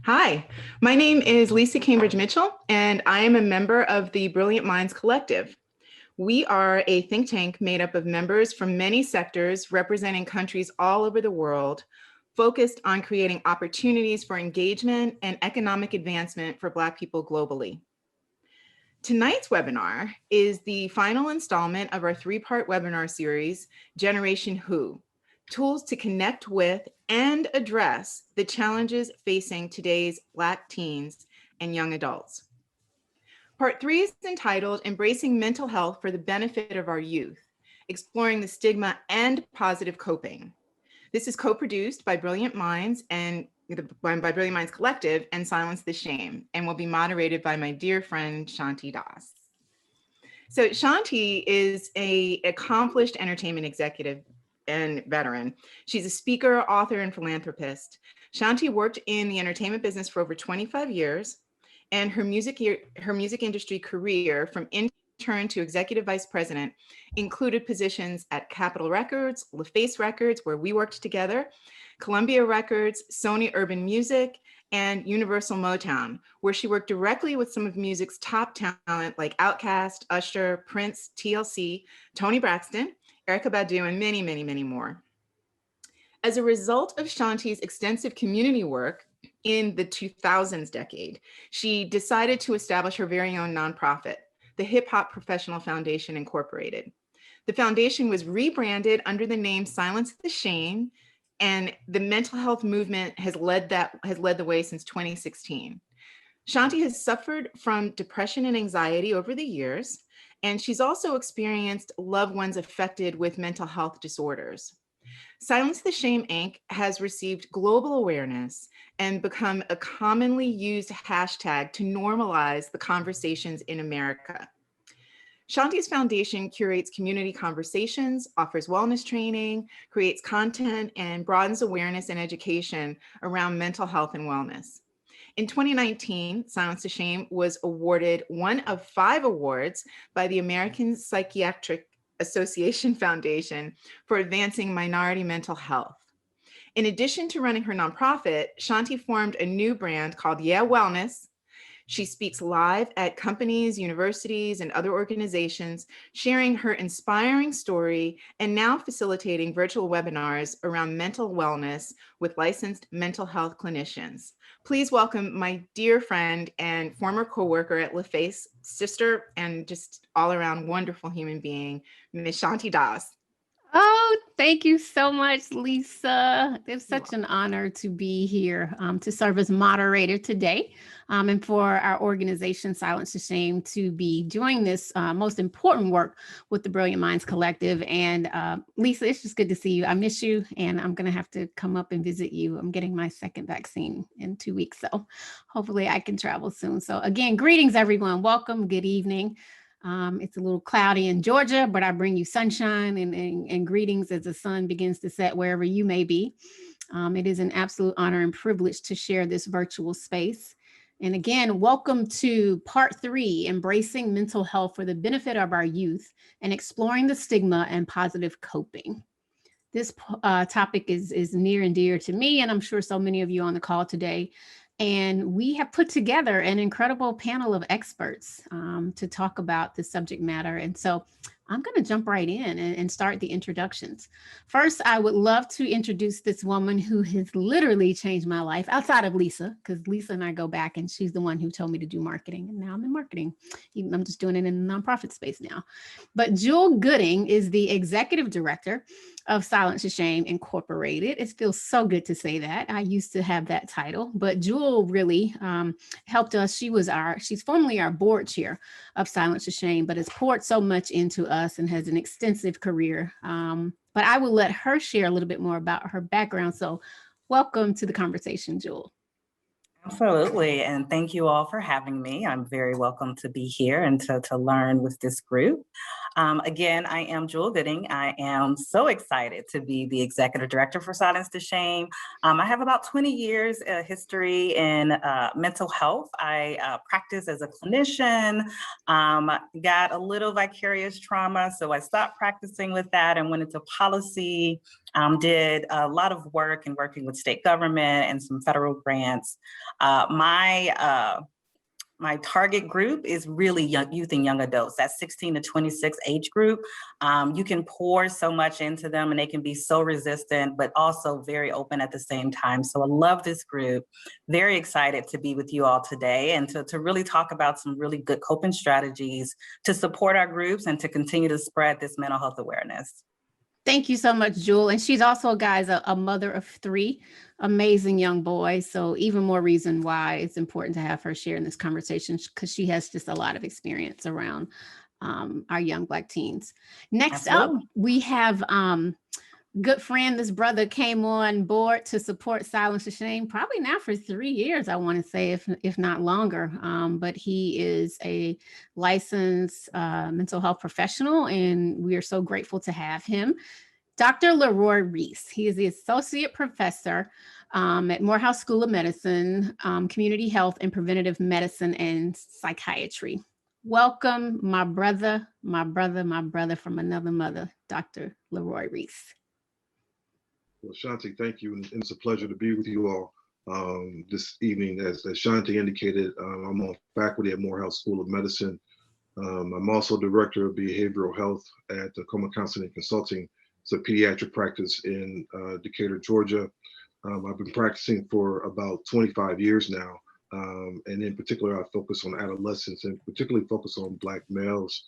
Hi, my name is Lisa Cambridge Mitchell, and I am a member of the Brilliant Minds Collective. We are a think tank made up of members from many sectors representing countries all over the world, focused on creating opportunities for engagement and economic advancement for Black people globally. Tonight's webinar is the final installment of our three-part webinar series, Generation Who, Tools to Connect with and Address the Challenges Facing Today's Black Teens and Young Adults. Part 3 is entitled Embracing Mental Health for the Benefit of Our Youth, Exploring the Stigma and Positive Coping. This is co-produced by Brilliant Minds and by Brilliant Minds Collective and Silence the Shame, and will be moderated by my dear friend, Shanti Das. So Shanti is an accomplished entertainment executive and veteran. She's a speaker, author, and philanthropist. Shanti worked in the entertainment business for over 25 years, and her music industry career, from intern to executive vice president, included positions at Capitol Records, LaFace Records, where we worked together, Columbia Records, Sony Urban Music, and Universal Motown, where she worked directly with some of music's top talent like Outkast, Usher, Prince, TLC, Toni Braxton, Erykah Badu, and many, many, many more. As a result of Shanti's extensive community work in the 2000s decade, she decided to establish her very own nonprofit, the Hip Hop Professional Foundation Incorporated. The foundation was rebranded under the name Silence the Shame, and the mental health movement has led the way since 2016. Shanti has suffered from depression and anxiety over the years, and she's also experienced loved ones affected with mental health disorders. Silence the Shame, Inc. has received global awareness and become a commonly used hashtag to normalize the conversations in America. Shanti's foundation curates community conversations, offers wellness training, creates content, and broadens awareness and education around mental health and wellness. In 2019, Silence the Shame was awarded one of 5 awards by the American Psychiatric Association Foundation for advancing minority mental health. In addition to running her nonprofit, Shanti formed a new brand called Yeah Wellness. She speaks live at companies, universities, and other organizations, sharing her inspiring story and now facilitating virtual webinars around mental wellness with licensed mental health clinicians. Please welcome my dear friend and former coworker at LaFace, sister, and just all around wonderful human being, Ms. Shanti Das. Oh, thank you so much, Lisa. It's such an honor to be here to serve as moderator today and for our organization, Silence the Shame, to be doing this most important work with the Brilliant Minds Collective. And Lisa, it's just good to see you. I miss you, and I'm going to have to come up and visit you. I'm getting my second vaccine in 2 weeks, so hopefully I can travel soon. So again, greetings, everyone. Welcome. Good evening. It's a little cloudy in Georgia, but I bring you sunshine and greetings as the sun begins to set wherever you may be. It is an absolute honor and privilege to share this virtual space. And again, welcome to part 3, Embracing Mental Health for the Benefit of Our Youth and Exploring the Stigma and Positive Coping. This topic is near and dear to me, and I'm sure so many of you on the call today. And we have put together an incredible panel of experts to talk about this subject matter. And so I'm going to jump right in and start the introductions. First, I would love to introduce this woman who has literally changed my life outside of Lisa, because Lisa and I go back, and she's the one who told me to do marketing. And now I'm in marketing. I'm just doing it in the nonprofit space now. But Jewel Gooding is the executive director of Silence the Shame Incorporated. It feels so good to say that. I used to have that title, but Jewel really helped us. She's formerly our board chair of Silence the Shame, but has poured so much into us and has an extensive career. But I will let her share a little bit more about her background. So welcome to the conversation, Jewel. Absolutely. And thank you all for having me. I'm very welcome to be here and to learn with this group. Again, I am Jewel Gooding. I am so excited to be the Executive Director for Silence to Shame. I have about 20 years history in mental health. I practice as a clinician, got a little vicarious trauma, so I stopped practicing with that and went into policy. Did a lot of work in working with state government and some federal grants. My target group is really young youth and young adults, that 16 to 26 age group. You can pour so much into them and they can be so resistant, but also very open at the same time. So I love this group. Very excited to be with you all today and to really talk about some really good coping strategies to support our groups and to continue to spread this mental health awareness. Thank you so much, Jewel. And she's also, guys, a mother of 3 amazing young boys. So even more reason why it's important to have her share in this conversation, because she has just a lot of experience around our young Black teens. Next Absolutely. up, we have good friend, this brother came on board to support Silence to Shame, probably now for 3 years, I want to say, if not longer. But he is a licensed mental health professional, and we are so grateful to have him. Dr. Leroy Reese. He is the associate professor at Morehouse School of Medicine, Community Health and Preventative Medicine and Psychiatry. Welcome, my brother from another mother, Dr. Leroy Reese. Well, Shanti, thank you. And it's a pleasure to be with you all this evening. As Shanti indicated, I'm on faculty at Morehouse School of Medicine. I'm also director of behavioral health at Coma Counseling and Consulting. It's a pediatric practice in Decatur, Georgia. I've been practicing for about 25 years now. And in particular, I focus on adolescents and particularly focus on Black males.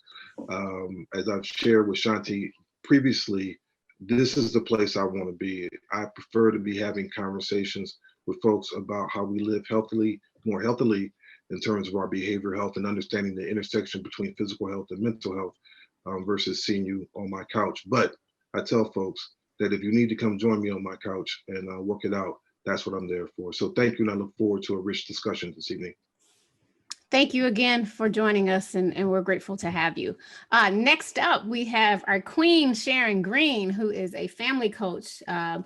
As I've shared with Shanti previously, this is the place I want to be. I prefer to be having conversations with folks about how we live healthily, more healthily in terms of our behavioral health and understanding the intersection between physical health and mental health versus seeing you on my couch. But I tell folks that if you need to come join me on my couch and work it out, that's what I'm there for. So thank you, and I look forward to a rich discussion this evening. Thank you again for joining us, and we're grateful to have you. Next up, we have our queen, Sharon Green, who is a family coach. I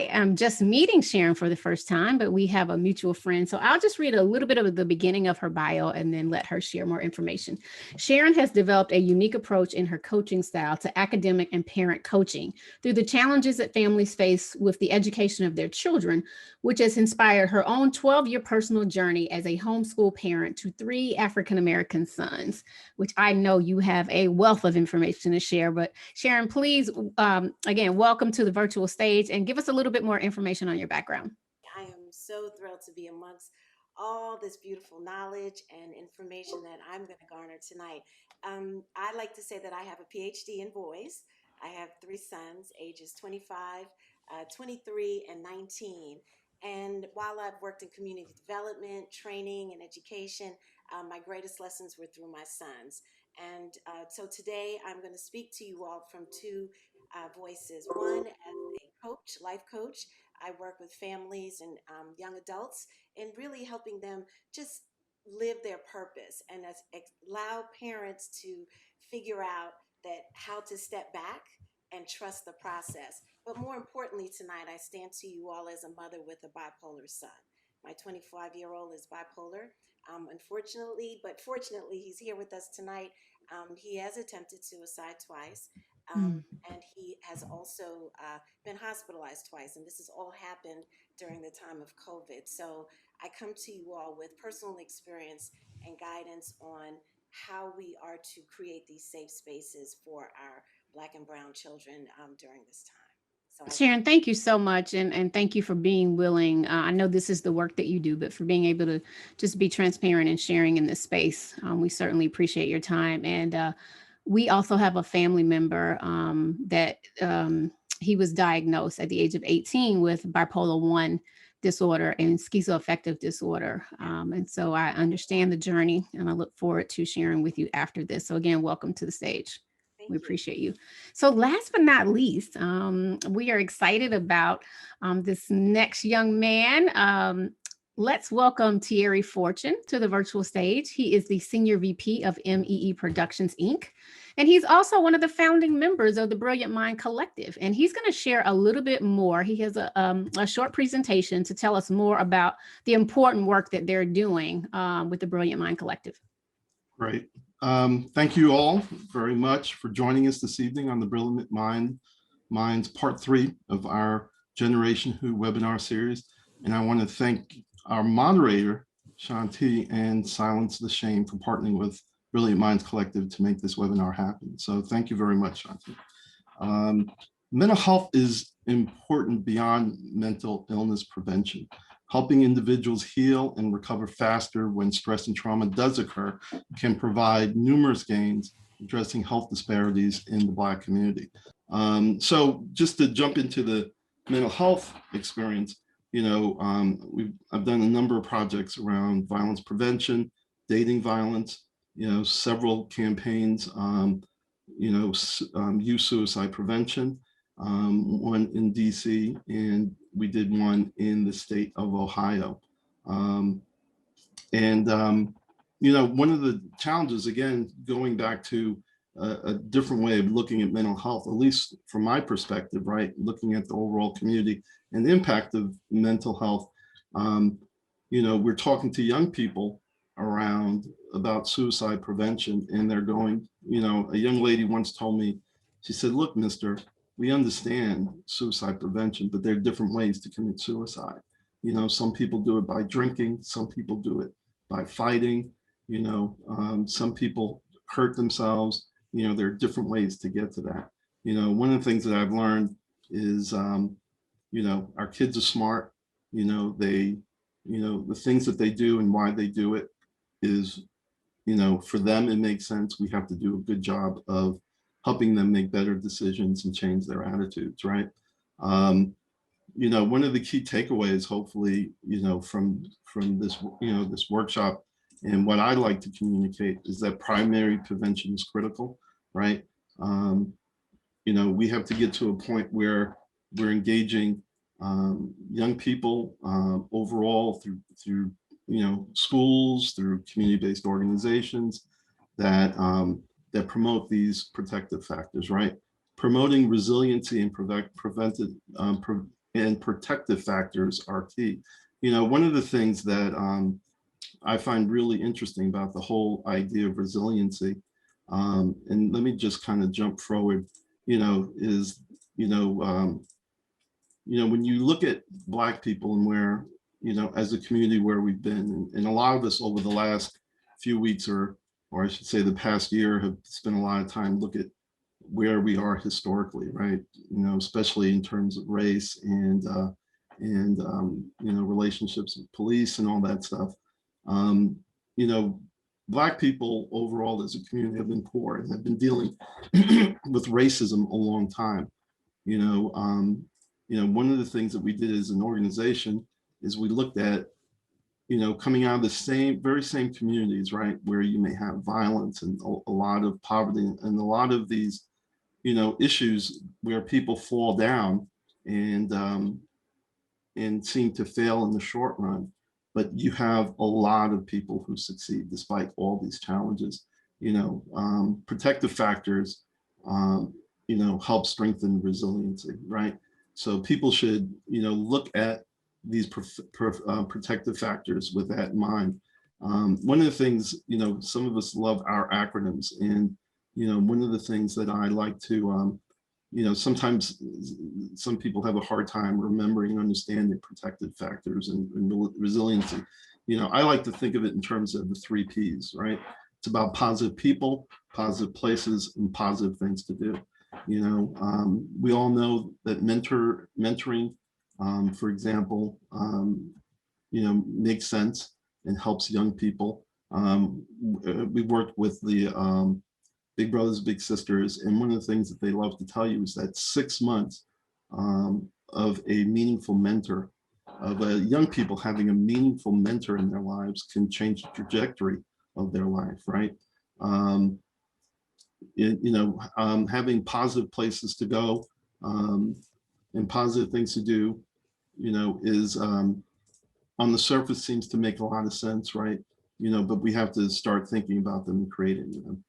am just meeting Sharon for the first time, but we have a mutual friend. So I'll just read a little bit of the beginning of her bio and then let her share more information. Sharon has developed a unique approach in her coaching style to academic and parent coaching through the challenges that families face with the education of their children, which has inspired her own 12-year personal journey as a homeschool parent to 3 African-American sons, which I know you have a wealth of information to share. But Sharon, please, again, welcome to the virtual stage and give us a little bit more information on your background. I am so thrilled to be amongst all this beautiful knowledge and information that I'm going to garner tonight. I like to say that I have a PhD in boys. I have 3 sons, ages 25, 23, and 19. And while I've worked in community development, training, and education, my greatest lessons were through my sons. And so today I'm going to speak to you all from 2 voices. One, as a coach, life coach. I work with families and young adults and really helping them just live their purpose and allow parents to figure out that how to step back and trust the process. But more importantly, tonight, I stand to you all as a mother with a bipolar son. My 25-year-old is bipolar, unfortunately, but fortunately, he's here with us tonight. He has attempted suicide twice. And he has also been hospitalized twice. And this has all happened during the time of COVID. So I come to you all with personal experience and guidance on how we are to create these safe spaces for our Black and brown children during this time. So Sharon, thank you so much. And thank you for being willing. I know this is the work that you do, but for being able to just be transparent and sharing in this space. We certainly appreciate your time. And we also have a family member that he was diagnosed at the age of 18 with bipolar 1 disorder and schizoaffective disorder. And so I understand the journey and I look forward to sharing with you after this. So again, welcome to the stage. We appreciate you. So last but not least, we are excited about this next young man. Let's welcome Thierry Fortune to the virtual stage. He is the Senior VP of MEE Productions, Inc. And he's also one of the founding members of the Brilliant Mind Collective. And he's going to share a little bit more. He has a short presentation to tell us more about the important work that they're doing with the Brilliant Mind Collective. Great. Thank you all very much for joining us this evening on the Brilliant Minds Part 3 of our Generation Who webinar series. And I want to thank our moderator, Shanti, and Silence the Shame for partnering with Brilliant Minds Collective to make this webinar happen. So thank you very much, Shanti. Mental health is important beyond mental illness prevention. Helping individuals heal and recover faster when stress and trauma does occur can provide numerous gains addressing health disparities in the Black community. So just to jump into the mental health experience, I've done a number of projects around violence prevention, dating violence, several campaigns, youth suicide prevention, one in DC, and we did one in the state of Ohio. One of the challenges, again, going back to a different way of looking at mental health, at least from my perspective, right, looking at the overall community and the impact of mental health. We're talking to young people around about suicide prevention, and they're going, a young lady once told me, she said, look, mister, we understand suicide prevention, but there are different ways to commit suicide. Some people do it by drinking, some people do it by fighting, some people hurt themselves. There are different ways to get to that. One of the things that I've learned is, our kids are smart. The things that they do and why they do it is, for them, it makes sense. We have to do a good job of helping them make better decisions and change their attitudes, right? One of the key takeaways, hopefully, from this, this workshop, and what I like to communicate is that primary prevention is critical, right? We have to get to a point where we're engaging young people overall through schools, through community-based organizations that that promote these protective factors, right? Promoting resiliency and protective factors are key. One of the things that I find really interesting about the whole idea of resiliency, and let me just kind of jump forward, is, when you look at Black people and where, as a community where we've been, and a lot of us over the last few weeks, or I should say the past year, have spent a lot of time look at where we are historically, right? Especially in terms of race and relationships with police and all that stuff. Black people overall as a community have been poor and have been dealing with racism a long time. One of the things that we did as an organization is we looked at, coming out of the very same communities, right, where you may have violence and a lot of poverty and a lot of these, issues where people fall down and seem to fail in the short run. But you have a lot of people who succeed despite all these challenges. Protective factors, help strengthen resiliency, right? So people should, look at these protective factors with that in mind. One of the things, some of us love our acronyms, and one of the things that I like to, sometimes some people have a hard time remembering and understanding protective factors and resiliency. I like to think of it in terms of the 3 Ps, right? It's about positive people, positive places, and positive things to do. We all know that mentoring, for example, makes sense and helps young people. We worked with the Big Brothers Big Sisters, and one of the things that they love to tell you is that 6 months of a meaningful mentor, of young people having a meaningful mentor in their lives, can change the trajectory of their life, right? Having positive places to go and positive things to do, is on the surface seems to make a lot of sense, right? But we have to start thinking about them and creating them.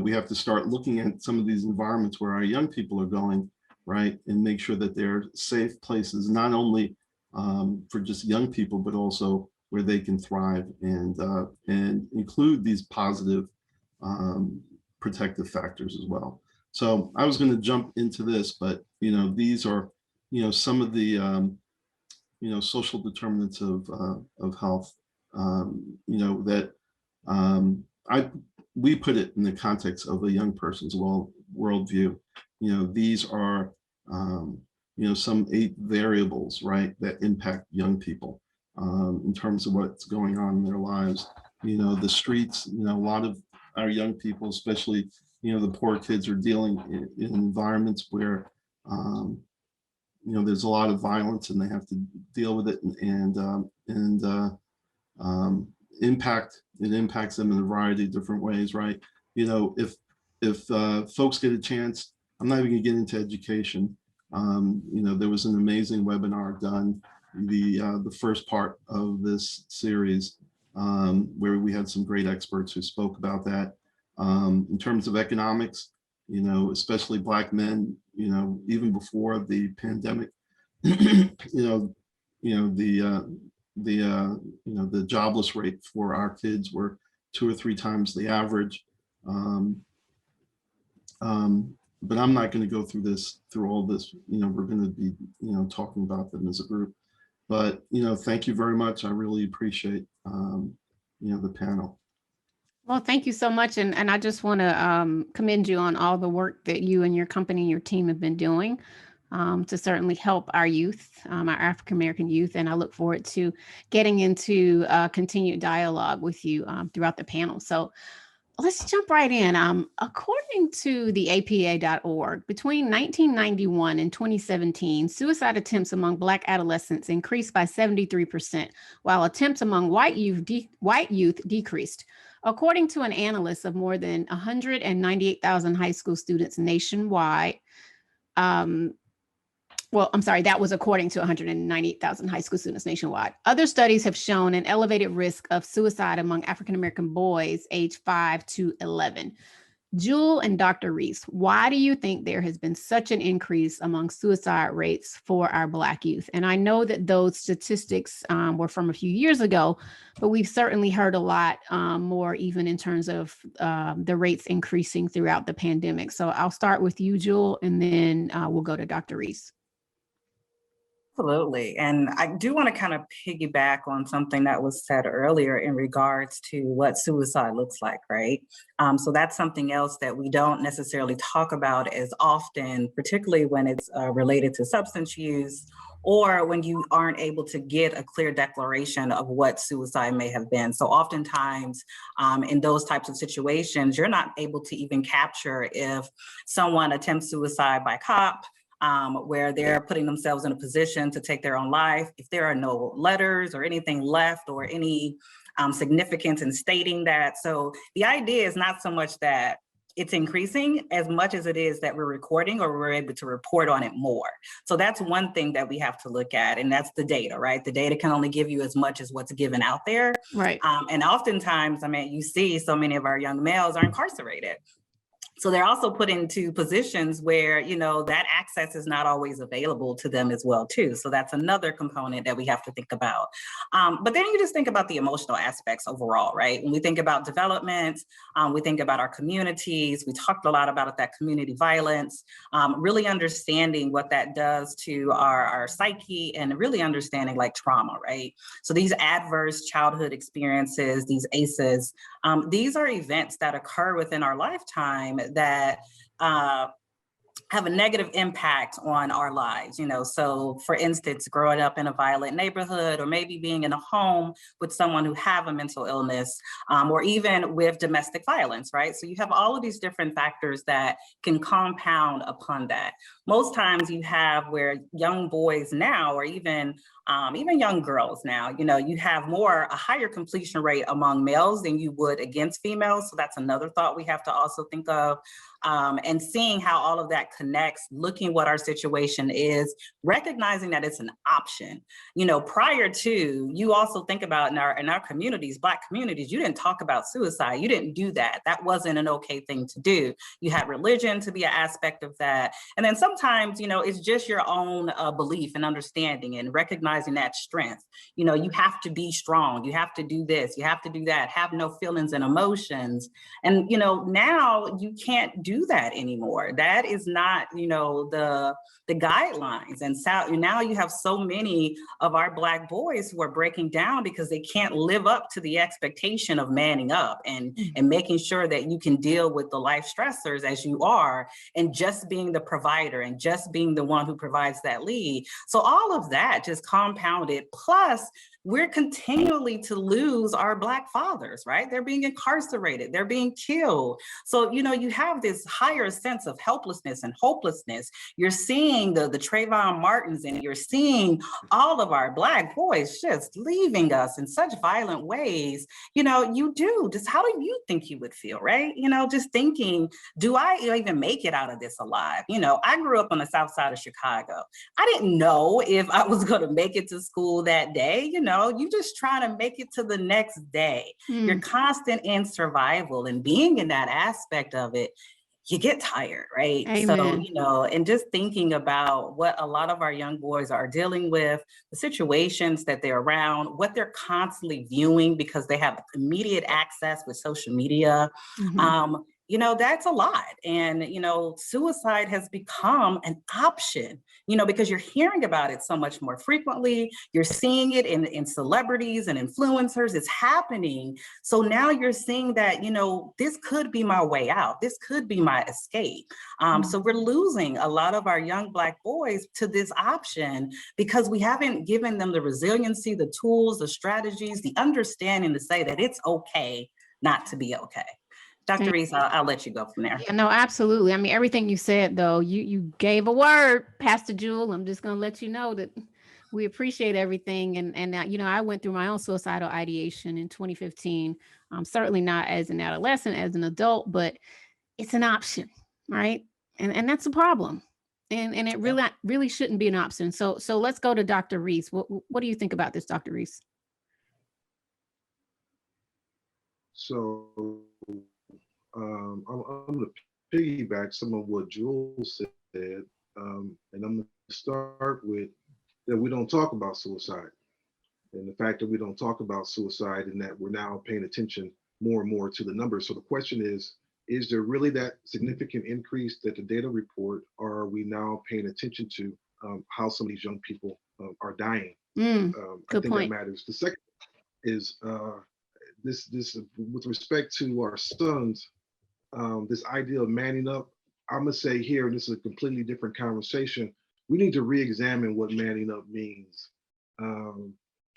We have to start looking at some of these environments where our young people are going, right? And make sure that they're safe places, not only for just young people, but also where they can thrive and include these positive protective factors as well. So I was going to jump into this, but these are some of the social determinants of health. That we put it in the context of a young person's worldview. These are some 8 variables, right, that impact young people in terms of what's going on in their lives. The streets, a lot of our young people, especially the poor kids, are dealing in environments where there's a lot of violence, and they have to deal with it and it impacts them in a variety of different ways, right? If folks get a chance, I'm not even gonna get into education. There was an amazing webinar done, the first part of this series, where we had some great experts who spoke about that. In terms of economics, especially Black men, even before the pandemic, the jobless rate for our kids were 2 or 3 times the average. But I'm not going to go through all this. We're going to be, talking about them as a group. But, thank you very much. I really appreciate, the panel. Well, thank you so much. And I just want to commend you on all the work that you and your company and your team have been doing to certainly help our youth, our African-American youth. And I look forward to getting into continued dialogue with you throughout the panel. So let's jump right in. According to the APA.org, between 1991 and 2017, suicide attempts among Black adolescents increased by 73%, while attempts among white youth decreased. According to an analyst of more than 198,000 high school students nationwide, that was according to 198,000 high school students nationwide. Other studies have shown an elevated risk of suicide among African-American boys aged 5 to 11. Jewel and Dr. Reese, why do you think there has been such an increase among suicide rates for our Black youth? And I know that those statistics were from a few years ago, but we've certainly heard a lot more, even in terms of the rates increasing throughout the pandemic. So I'll start with you, Jewel, and then we'll go to Dr. Reese. Absolutely. And I do want to kind of piggyback on something that was said earlier in regards to what suicide looks like, right? So that's something else that we don't necessarily talk about as often, particularly when it's related to substance use, or when you aren't able to get a clear declaration of what suicide may have been. So oftentimes in those types of situations, you're not able to even capture if someone attempts suicide by cop, where they're putting themselves in a position to take their own life, if there are no letters or anything left or any significance in stating that. So the idea is not so much that it's increasing as much as it is that we're recording or we're able to report on it more. So that's one thing that we have to look at, and that's the data, right? The data can only give you as much as what's given out there. Right. And oftentimes, you see so many of our young males are incarcerated. So they're also put into positions where, that access is not always available to them as well, too. So that's another component that we have to think about. But then you just think about the emotional aspects overall, right? When we think about development, we think about our communities. We talked a lot about that community violence, really understanding what that does to our psyche and really understanding like trauma, right? So these adverse childhood experiences, these ACEs, these are events that occur within our lifetime that have a negative impact on our lives, So for instance, growing up in a violent neighborhood, or maybe being in a home with someone who have a mental illness, or even with domestic violence, right? So you have all of these different factors that can compound upon that. Most times you have where young boys now, or even young girls now, you have a higher completion rate among males than you would against females. So that's another thought we have to also think of, and seeing how all of that that connects, looking what our situation is, recognizing that it's an option. You know, prior to, you also think about in our communities, Black communities, you didn't talk about suicide. You didn't do that. That wasn't an okay thing to do. You had religion to be an aspect of that. And then sometimes, you know, it's just your own belief and understanding and recognizing that strength. You know, you have to be strong. You have to do this. You have to do that. Have no feelings and emotions. And, you know, now you can't do that anymore. That is not, you know, the guidelines. And so now you have so many of our Black boys who are breaking down because they can't live up to the expectation of manning up and making sure that you can deal with the life stressors as you are, and just being the provider and just being the one who provides that lead. So all of that just compounded, plus we're continually to lose our Black fathers, right? They're being incarcerated, they're being killed. So, you know, you have this higher sense of helplessness and hopelessness. You're seeing the Trayvon Martins, and you're seeing all of our Black boys just leaving us in such violent ways. You know, you do, just how do you think you would feel, right? You know, just thinking, do I even make it out of this alive? You know, I grew up on the South Side of Chicago. I didn't know if I was going to make it to school that day. You know, you just trying to make it to the next day. You're constant in survival, and being in that aspect of it, you get tired, right? Amen. So, you know, and just thinking about what a lot of our young boys are dealing with, the situations that they're around, what they're constantly viewing because they have immediate access with social media. You know, that's a lot. And, you know, suicide has become an option, you know, because you're hearing about it so much more frequently. You're seeing it in celebrities and influencers. It's happening. So now you're seeing that, you know, this could be my way out. This could be my escape. So we're losing a lot of our young Black boys to this option because we haven't given them the resiliency, the tools, the strategies, the understanding to say that it's okay not to be okay. Dr. Reese, I'll let you go from there. Yeah, no, absolutely. I mean, everything you said, though, you gave a word, Pastor Jewel. I'm just going to let you know that we appreciate everything. And you know, I went through my own suicidal ideation in 2015. Certainly not as an adolescent, as an adult, but it's an option, right? And that's a problem. And it really shouldn't be an option. So let's go to Dr. Reese. What do you think about this, Dr. Reese? So I'm going to piggyback some of what Jules said, and I'm going to start with that we don't talk about suicide, and the fact that we don't talk about suicide, and that we're now paying attention more and more to the numbers. So the question is there really that significant increase that the data report, or are we now paying attention to how some of these young people are dying? I think point. that matters. The second is this with respect to our sons. This idea of manning up, I'm gonna say here, and this is a completely different conversation, we need to re-examine what manning up means.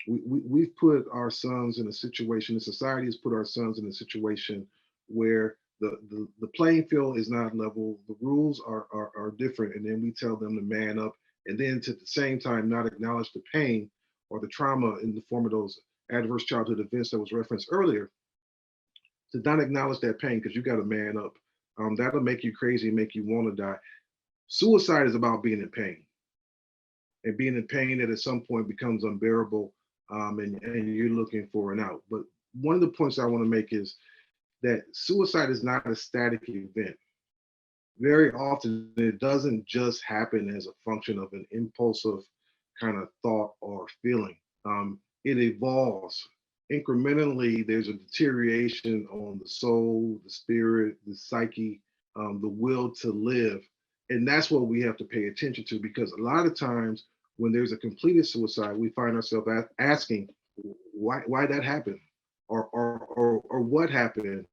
We've put our sons in a situation, the society has put our sons in a situation where the playing field is not level, the rules are different, and then we tell them to man up, and then to the same time not acknowledge the pain or the trauma in the form of those adverse childhood events that was referenced earlier, to not acknowledge that pain because you got to man up. That'll make you crazy and make you want to die. Suicide is about being in pain, and being in pain that at some point becomes unbearable, and you're looking for an out. But one of the points I want to make is that suicide is not a static event. Very often, it doesn't just happen as a function of an impulsive kind of thought or feeling. It evolves incrementally. There's a deterioration on the soul, the spirit, the psyche, the will to live. And that's what we have to pay attention to, because a lot of times when there's a completed suicide, we find ourselves asking why that happened, or what happened.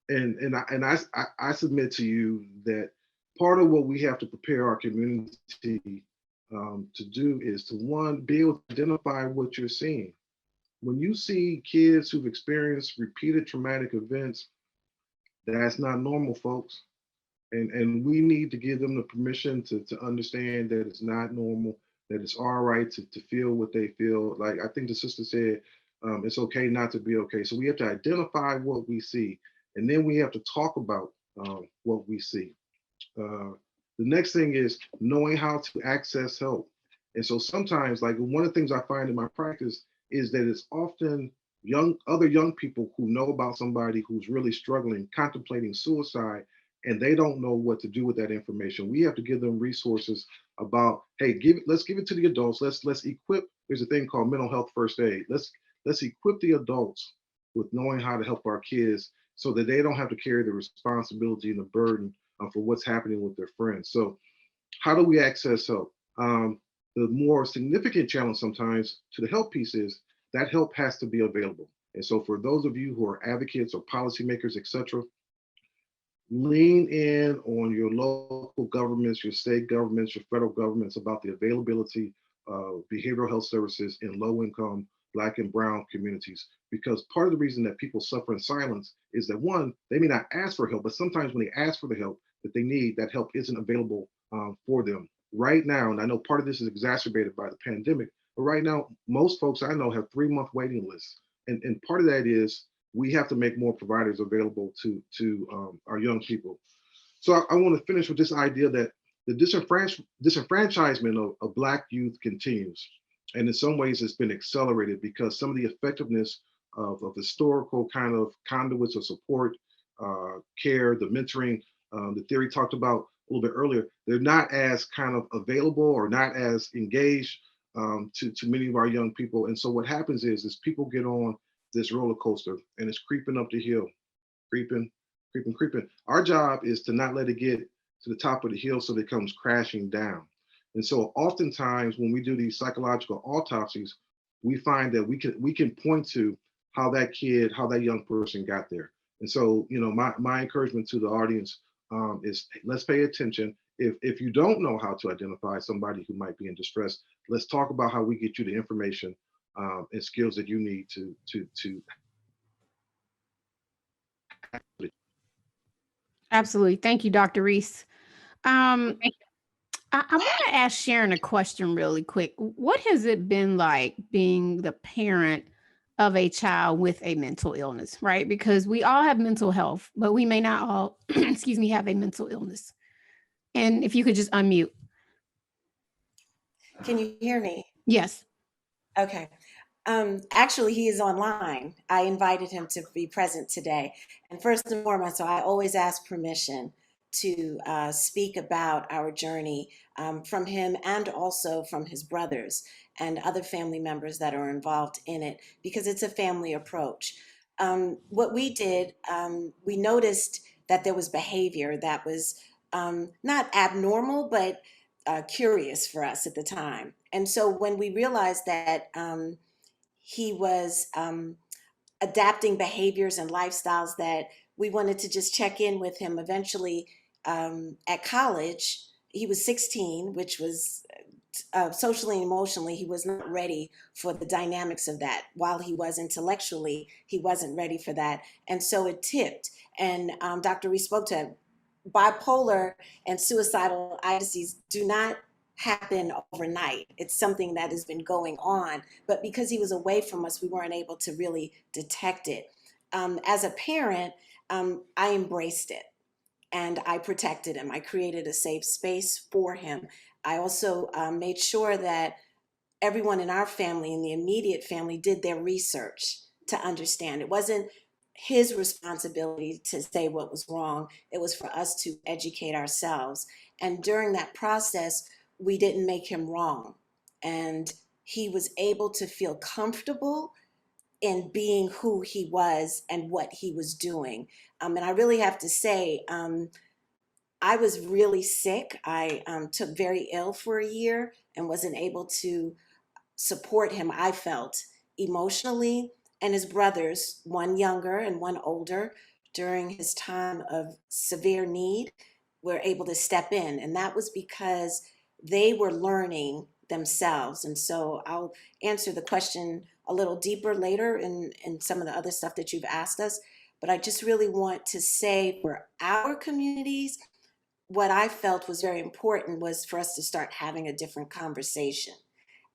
And I submit to you that part of what we have to prepare our community to do is to, one, be able to identify what you're seeing. When you see kids who've experienced repeated traumatic events, that's not normal, folks. And we need to give them the permission to understand that it's not normal, that it's all right to feel what they feel. Like I think the sister said, it's okay not to be okay. So we have to identify what we see, and then we have to talk about what we see. The next thing is knowing how to access help. And so sometimes, like one of the things I find in my practice is that it's often other young people who know about somebody who's really struggling, contemplating suicide, and they don't know what to do with that information. We have to give them resources about, hey, let's give it to the adults. Let's equip. There's a thing called mental health first aid. Let's equip the adults with knowing how to help our kids so that they don't have to carry the responsibility and the burden for what's happening with their friends. So how do we access help? The more significant challenge sometimes to the help piece is that help has to be available. And so for those of you who are advocates or policymakers, et cetera, lean in on your local governments, your state governments, your federal governments about the availability of behavioral health services in low income Black and brown communities. Because part of the reason that people suffer in silence is that one, they may not ask for help, but sometimes when they ask for the help that they need, that help isn't available for them. Right now, and I know part of this is exacerbated by the pandemic, but right now, most folks I know have 3-month waiting lists. And part of that is we have to make more providers available to our young people. So I want to finish with this idea that the disenfranchisement of Black youth continues. And in some ways, it's been accelerated because some of the effectiveness of historical kind of conduits of support, care, the mentoring, the theory talked about a little bit earlier, they're not as kind of available or not as engaged to many of our young people. And so what happens is people get on this roller coaster and it's creeping up the hill, creeping. Our job is to not let it get to the top of the hill so that it comes crashing down. And so oftentimes when we do these psychological autopsies, we find that we can point to how that young person got there. And so, my encouragement to the audience is let's pay attention. If you don't know how to identify somebody who might be in distress, let's talk about how we get you the information and skills that you need to Absolutely. Thank you, Dr. Reese. I want to ask Sharon a question really quick. What has it been like being the parent of a child with a mental illness, right? Because we all have mental health, but we may not all, excuse me, have a mental illness. And if you could just unmute. Can you hear me? Yes. Okay. Actually, he is online. I invited him to be present today. And first and foremost, so I always ask permission to speak about our journey from him and also from his brothers and other family members that are involved in it, because it's a family approach. What we did, we noticed that there was behavior that was not abnormal, but curious for us at the time. And so when we realized that he was adapting behaviors and lifestyles, that we wanted to just check in with him. Eventually, at college, he was 16, which was socially and emotionally, he was not ready for the dynamics of that. While he was intellectually, he wasn't ready for that. And so it tipped. And Dr. Reese spoke to it. Bipolar and suicidal ideations do not happen overnight. It's something that has been going on, but because he was away from us, we weren't able to really detect it. As a parent, I embraced it and I protected him. I created a safe space for him. I also made sure that everyone in our family, in the immediate family, did their research to understand. It wasn't his responsibility to say what was wrong. It was for us to educate ourselves. And during that process, we didn't make him wrong. And he was able to feel comfortable in being who he was and what he was doing. And I really have to say, I was really sick. I took very ill for a year and wasn't able to support him, I felt, emotionally. And his brothers, one younger and one older, during his time of severe need, were able to step in. And that was because they were learning themselves. And so I'll answer the question a little deeper later in some of the other stuff that you've asked us. But I just really want to say for our communities, what I felt was very important was for us to start having a different conversation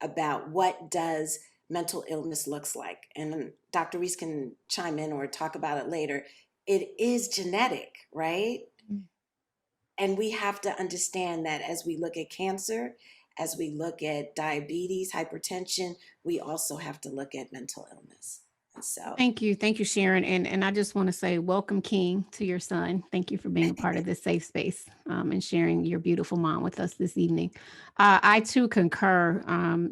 about what does mental illness looks like. And Dr. Reese can chime in or talk about it later. It is genetic, right? And we have to understand that as we look at cancer, as we look at diabetes, hypertension, we also have to look at mental illness. And so Thank you, Sharon. And I just want to say, welcome, King, to your son. Thank you for being a part of this safe space and sharing your beautiful mom with us this evening. I too concur.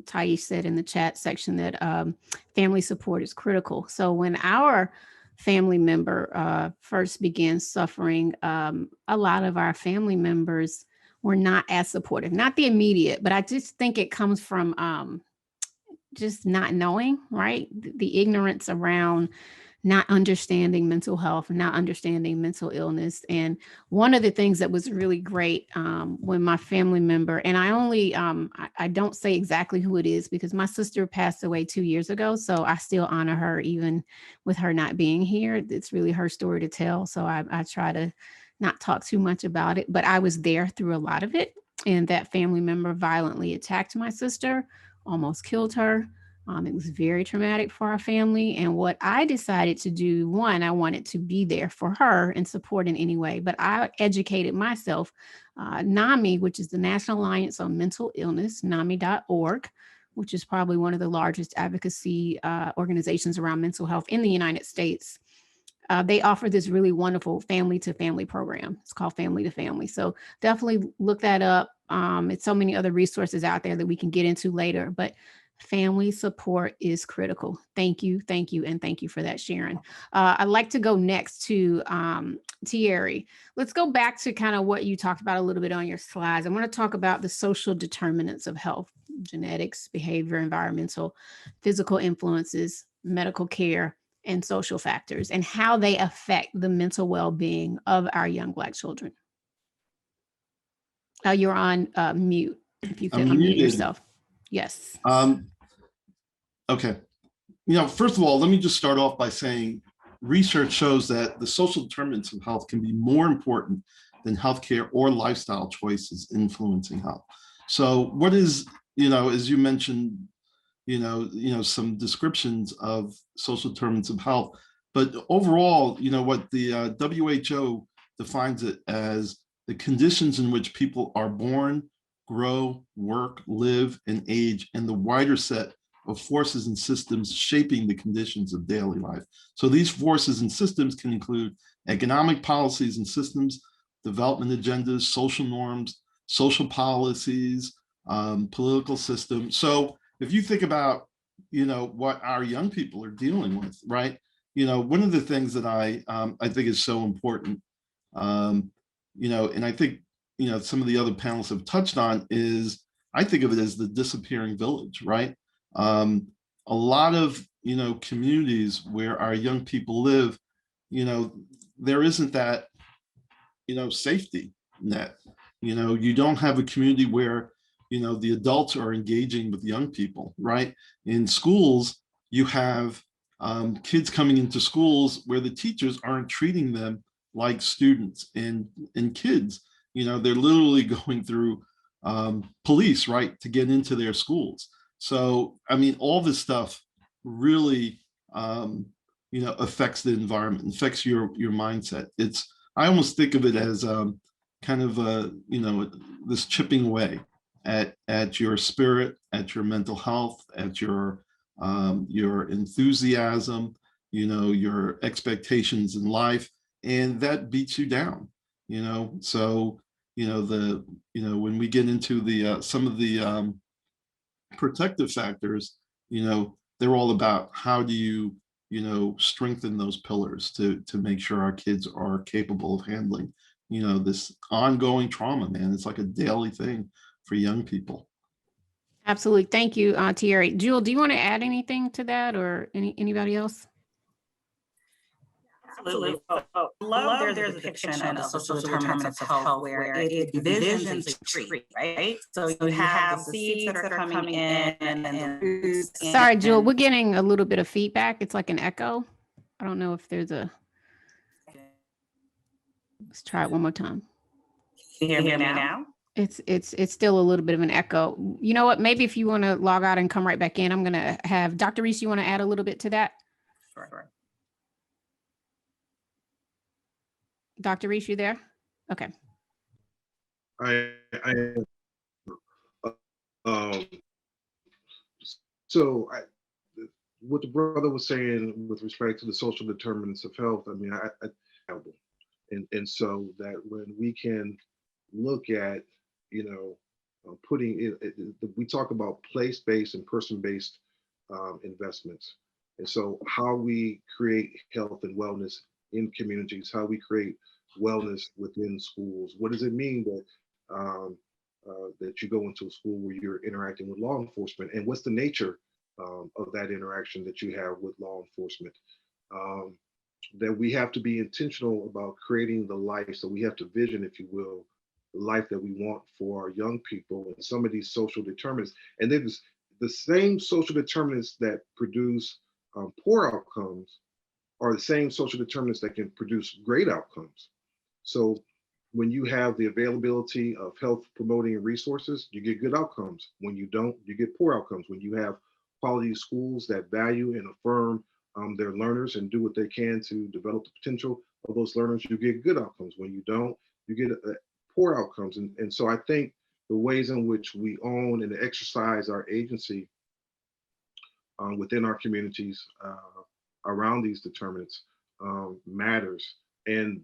Thais said in the chat section that family support is critical. So when our family member first began suffering, a lot of our family members were not as supportive, not the immediate, but I just think it comes from just not knowing, right? The ignorance around not understanding mental health, not understanding mental illness. And one of the things that was really great when my family member, and I only, I don't say exactly who it is because my sister passed away 2 years ago. So I still honor her even with her not being here. It's really her story to tell. So I try to not talk too much about it, but I was there through a lot of it. And that family member violently attacked my sister, almost killed her. It was very traumatic for our family. And what I decided to do, one, I wanted to be there for her and support in any way, but I educated myself. NAMI, which is the National Alliance on Mental Illness, NAMI.org, which is probably one of the largest advocacy organizations around mental health in the United States. They offer this really wonderful family to family program. It's called Family to Family. So definitely look that up. It's so many other resources out there that we can get into later, but family support is critical. Thank you, and thank you for that, Sharon. I'd like to go next to Thierry. Let's go back to kind of what you talked about a little bit on your slides. I want to talk about the social determinants of health: genetics, behavior, environmental, physical influences, medical care, and social factors, and how they affect the mental well-being of our young Black children. You're on mute. If you could unmute yourself. Yes. Okay. First of all, let me just start off by saying research shows that the social determinants of health can be more important than healthcare or lifestyle choices influencing health. So what is, as you mentioned, some descriptions of social determinants of health, but overall, what the WHO defines it as the conditions in which people are born, grow, work, live, and age, and the wider set of forces and systems shaping the conditions of daily life. So these forces and systems can include economic policies and systems, development agendas, social norms, social policies, political systems. So if you think about, what our young people are dealing with, right? One of the things that I think is so important, and I think, some of the other panelists have touched on is, I think of it as the disappearing village, right? A lot of, communities where our young people live, there isn't that, safety net. You don't have a community where, the adults are engaging with young people, right? In schools, you have kids coming into schools where the teachers aren't treating them like students and kids. They're literally going through police, right, to get into their schools. So, I mean, all this stuff really, affects the environment, affects your mindset. I almost think of it as kind of this chipping away at your spirit, at your mental health, at your enthusiasm, your expectations in life, and that beats you down. So when we get into the some of the protective factors, they're all about how do you strengthen those pillars to make sure our kids are capable of handling this ongoing trauma, man. It's like a daily thing for young people. Absolutely. Thank you, Thierry. Jewel, do you want to add anything to that, or anybody else? Absolutely. So, love there's a depiction of the social determinants of health where it envisions a tree, right? So you have the seeds that are coming in and Sorry, Jewel, we're getting a little bit of feedback. It's like an echo. I don't know if there's a. Let's try it one more time. Can you hear me now? It's still a little bit of an echo. You know what? Maybe if you want to log out and come right back in, I'm going to have Dr. Reese, you want to add a little bit to that? Sure. Dr. Reese, you there? Okay. I um, so I, what the brother was saying with respect to the social determinants of health, I mean, and so that when we can look at, you know, putting we talk about place-based and person-based investments, and so how we create health and wellness in communities, how we create wellness within schools. What does it mean that that you go into a school where you're interacting with law enforcement, and what's the nature of that interaction that you have with law enforcement? Um, that we have to be intentional about creating the life. So we have to vision, if you will, the life that we want for our young people and some of these social determinants. And then the same social determinants that produce poor outcomes are the same social determinants that can produce great outcomes. So when you have the availability of health promoting resources, you get good outcomes. When you don't, you get poor outcomes. When you have quality schools that value and affirm their learners and do what they can to develop the potential of those learners, you get good outcomes. When you don't, you get poor outcomes. And so I think the ways in which we own and exercise our agency within our communities around these determinants matters. And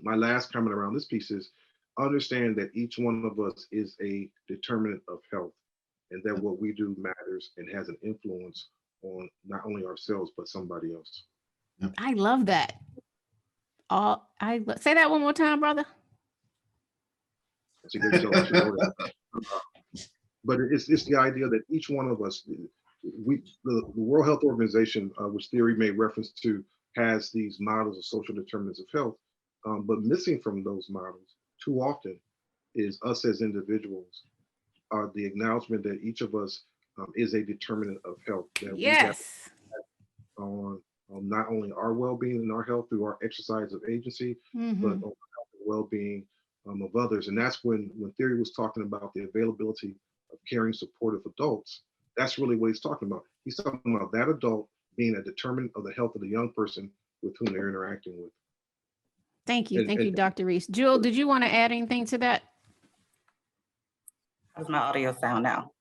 my last comment around this piece is understand that each one of us is a determinant of health, and that what we do matters and has an influence on not only ourselves, but somebody else. I love that. Say that one more time, brother. It's a good show. I should know that. But it's the idea that each one of us, the World Health Organization, which Theory made reference to, has these models of social determinants of health. But missing from those models too often is us as individuals, the acknowledgement that each of us is a determinant of health. That Yes. we have on not only our well-being and our health through our exercise of agency, but on the health and well-being of others. And that's when Theory was talking about the availability of caring, supportive adults. That's really what he's talking about. He's talking about that adult being a determinant of the health of the young person with whom they're interacting with. Thank you. Thank you, Dr. Reese. Jewel, did you want to add anything to that? How's my audio sound now?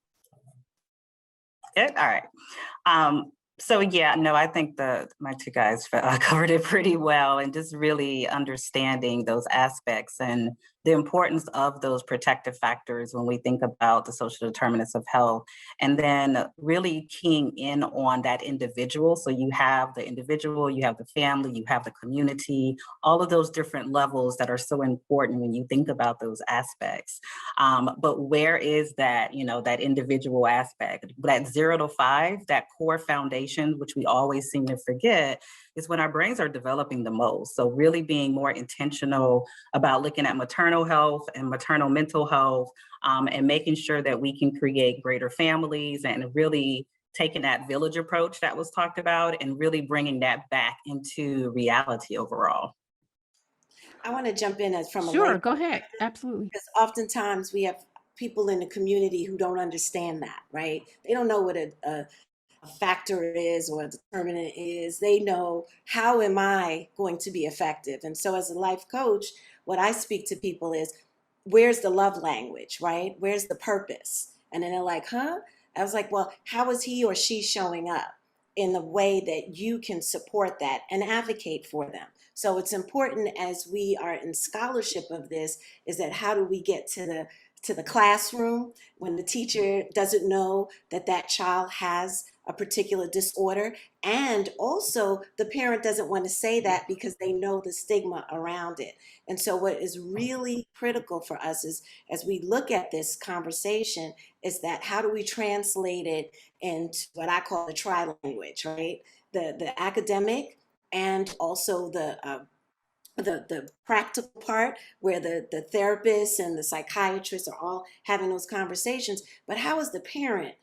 Good. All right. So yeah, no, I think my two guys covered it pretty well, and just really understanding those aspects and the importance of those protective factors when we think about the social determinants of health, and then really keying in on that individual. So you have the individual, you have the family, you have the community, all of those different levels that are so important when you think about those aspects. But where is that, that individual aspect, that 0 to 5, that core foundation, which we always seem to forget, is when our brains are developing the most. So really being more intentional about looking at maternal health and maternal mental health, and making sure that we can create greater families, and really taking that village approach that was talked about and really bringing that back into reality overall. I want to jump in from a Sure, go ahead. Absolutely. because oftentimes we have people in the community who don't understand that, right? They don't know what a factor is or a determinant is. They know, how am I going to be effective? And so as a life coach, what I speak to people is, where's the love language, right? Where's the purpose? And then they're like, huh? I was like, well, how is he or she showing up in the way that you can support that and advocate for them? So it's important, as we are in scholarship of this, is that how do we get to the classroom when the teacher doesn't know that that child has a particular disorder, and also the parent doesn't want to say that because they know the stigma around it. And so what is really critical for us is, as we look at this conversation, is that how do we translate it into what I call the tri-language, right? The academic, and also the practical part, where the therapists and the psychiatrists are all having those conversations. But how is the parent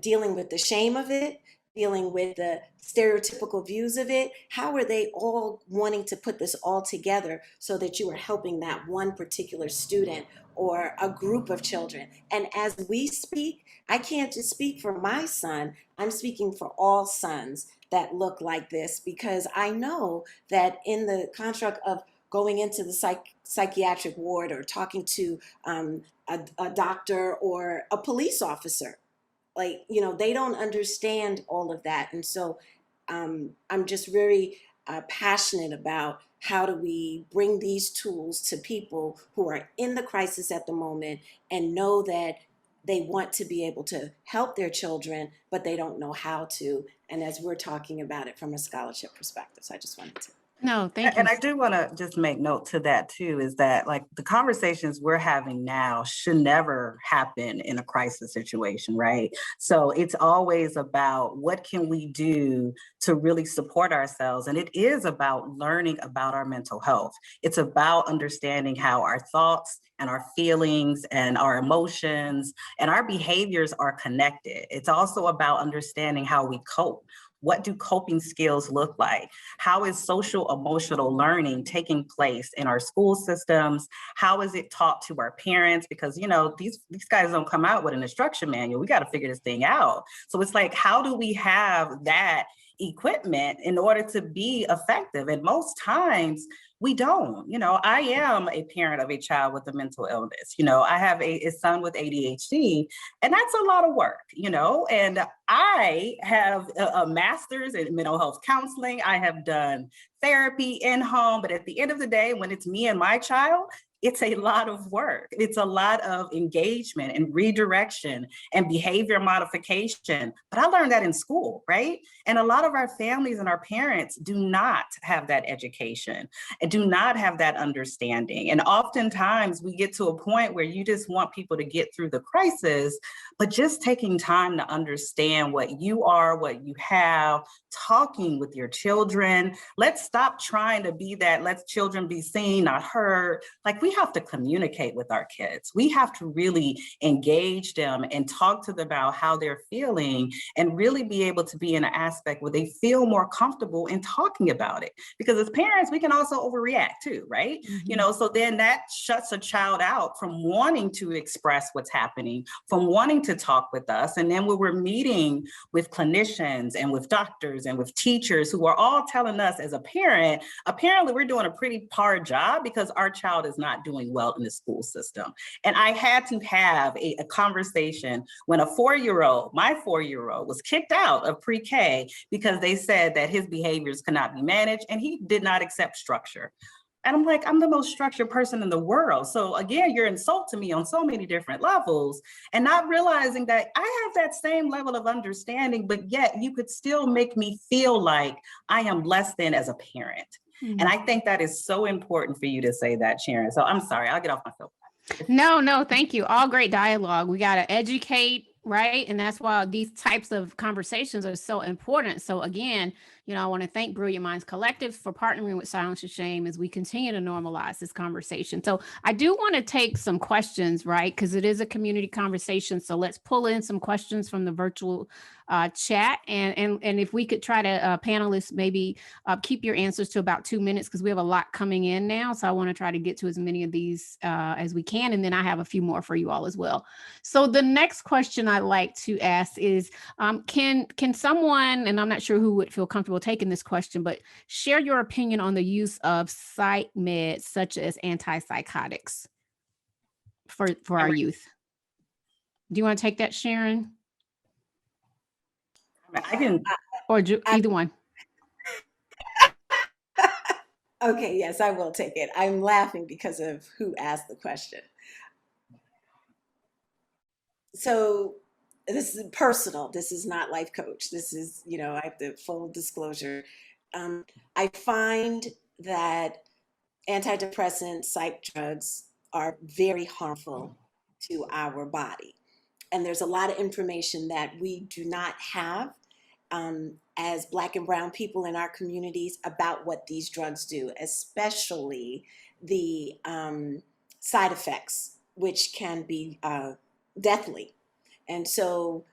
dealing with the shame of it, dealing with the stereotypical views of it? How are they all wanting to put this all together so that you are helping that one particular student or a group of children? And as we speak, I can't just speak for my son, I'm speaking for all sons that look like this, because I know that in the construct of going into the psychiatric ward or talking to a doctor or a police officer. Like, you know, they don't understand all of that. And so I'm just very passionate about how do we bring these tools to people who are in the crisis at the moment and know that they want to be able to help their children, but they don't know how to. And as we're talking about it from a scholarship perspective. So I just wanted to. No, thank you. And I do want to just make note to that too, is that like the conversations we're having now should never happen in a crisis situation, right? So it's always about what can we do to really support ourselves. And it is about learning about our mental health. It's about understanding how our thoughts and our feelings and our emotions and our behaviors are connected. It's also about understanding how we cope. What do coping skills look like? How is social emotional learning taking place in our school systems? How is it taught to our parents? Because, you know, these guys don't come out with an instruction manual. We got to figure this thing out. So it's like, how do we have that equipment in order to be effective? And most times we don't. You know, I am a parent of a child with a mental illness. You know, I have a son with ADHD, and that's a lot of work, you know, and I have a master's in mental health counseling. I have done therapy in home, but at the end of the day, when it's me and my child, it's a lot of work. It's a lot of engagement and redirection and behavior modification. But I learned that in school, right? And a lot of our families and our parents do not have that education and do not have that understanding. And oftentimes we get to a point where you just want people to get through the crisis, but just taking time to understand what you are, what you have, talking with your children. Let's stop trying to be that, let children be seen, not heard. Like, we have to communicate with our kids. We have to really engage them and talk to them about how they're feeling and really be able to be in an aspect where they feel more comfortable in talking about it. Because as parents, we can also overreact too, right? Mm-hmm. You know, so then that shuts a child out from wanting to express what's happening, from wanting to talk with us. And then when we're meeting with clinicians and with doctors and with teachers who are all telling us as a parent, apparently we're doing a pretty poor job because our child is not doing well in the school system. And I had to have a conversation when a 4-year-old, my 4-year-old, was kicked out of pre-K because they said that his behaviors could not be managed and he did not accept structure. And I'm like, I'm the most structured person in the world. So again, you're insulting me on so many different levels and not realizing that I have that same level of understanding, but yet you could still make me feel like I am less than as a parent. Mm-hmm. And I think that is so important for you to say that, Sharon. So I'm sorry, I'll get off my soapbox. No, thank you. All great dialogue. We got to educate, right? And that's why these types of conversations are so important. So again, you know, I want to thank Brilliant Minds Collective for partnering with Silence to Shame as we continue to normalize this conversation. So I do want to take some questions, right? Because it is a community conversation. So let's pull in some questions from the virtual chat. And if we could try to, panelists, maybe keep your answers to about 2 minutes because we have a lot coming in now. So I want to try to get to as many of these as we can. And then I have a few more for you all as well. So the next question I'd like to ask is, can someone, and I'm not sure who would feel comfortable taking this question, but share your opinion on the use of psych meds such as antipsychotics for our youth. Do you want to take that, Sharon? I can, or either one. Okay, yes, I will take it. I'm laughing because of who asked the question. So this is personal. This is not life coach. This is, you know, I have the full disclosure. I find that antidepressant psych drugs are very harmful to our body. And there's a lot of information that we do not have as Black and Brown people in our communities about what these drugs do, especially the side effects, which can be deathly. And so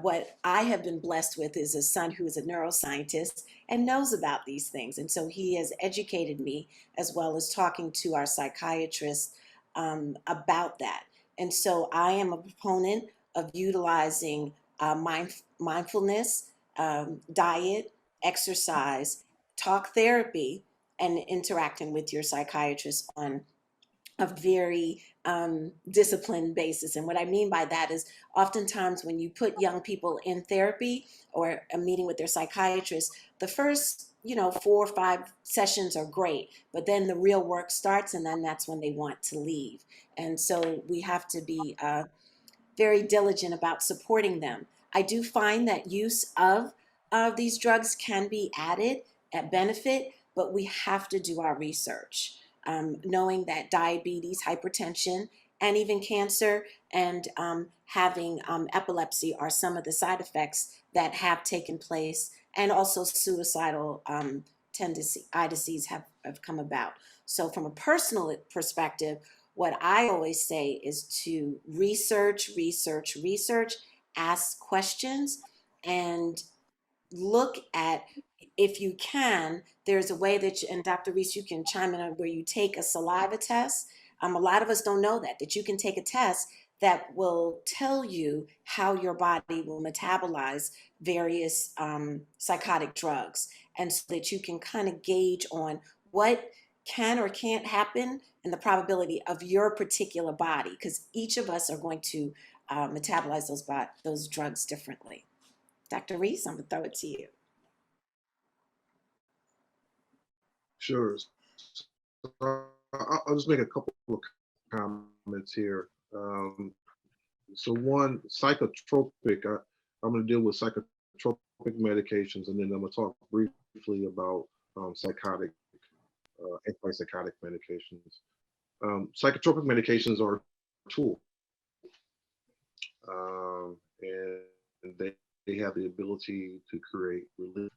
what I have been blessed with is a son who is a neuroscientist and knows about these things. And so he has educated me as well as talking to our psychiatrist about that. And so I am a proponent of utilizing mindfulness, diet, exercise, talk therapy and interacting with your psychiatrist on a very disciplined basis. And what I mean by that is oftentimes when you put young people in therapy or a meeting with their psychiatrist, the first 4 or 5 sessions are great, but then the real work starts, and then that's when they want to leave. And so we have to be very diligent about supporting them. I do find that use of these drugs can be added at benefit, but we have to do our research. Knowing that diabetes, hypertension, and even cancer and having epilepsy are some of the side effects that have taken place, and also suicidal tendencies have come about. So from a personal perspective, what I always say is to research, ask questions, and look at, if you can, there's a way that, and Dr. Reese, you can chime in on, where you take a saliva test. A lot of us don't know that you can take a test that will tell you how your body will metabolize various psychotic drugs, and so that you can kind of gauge on what can or can't happen and the probability of your particular body, because each of us are going to metabolize those drugs differently. Dr. Reese, I'm gonna throw it to you. Sure. I'll just make a couple of comments here. So one, psychotropic, I'm going to deal with psychotropic medications, and then I'm going to talk briefly about antipsychotic medications. Psychotropic medications are a tool, and they have the ability to create relief.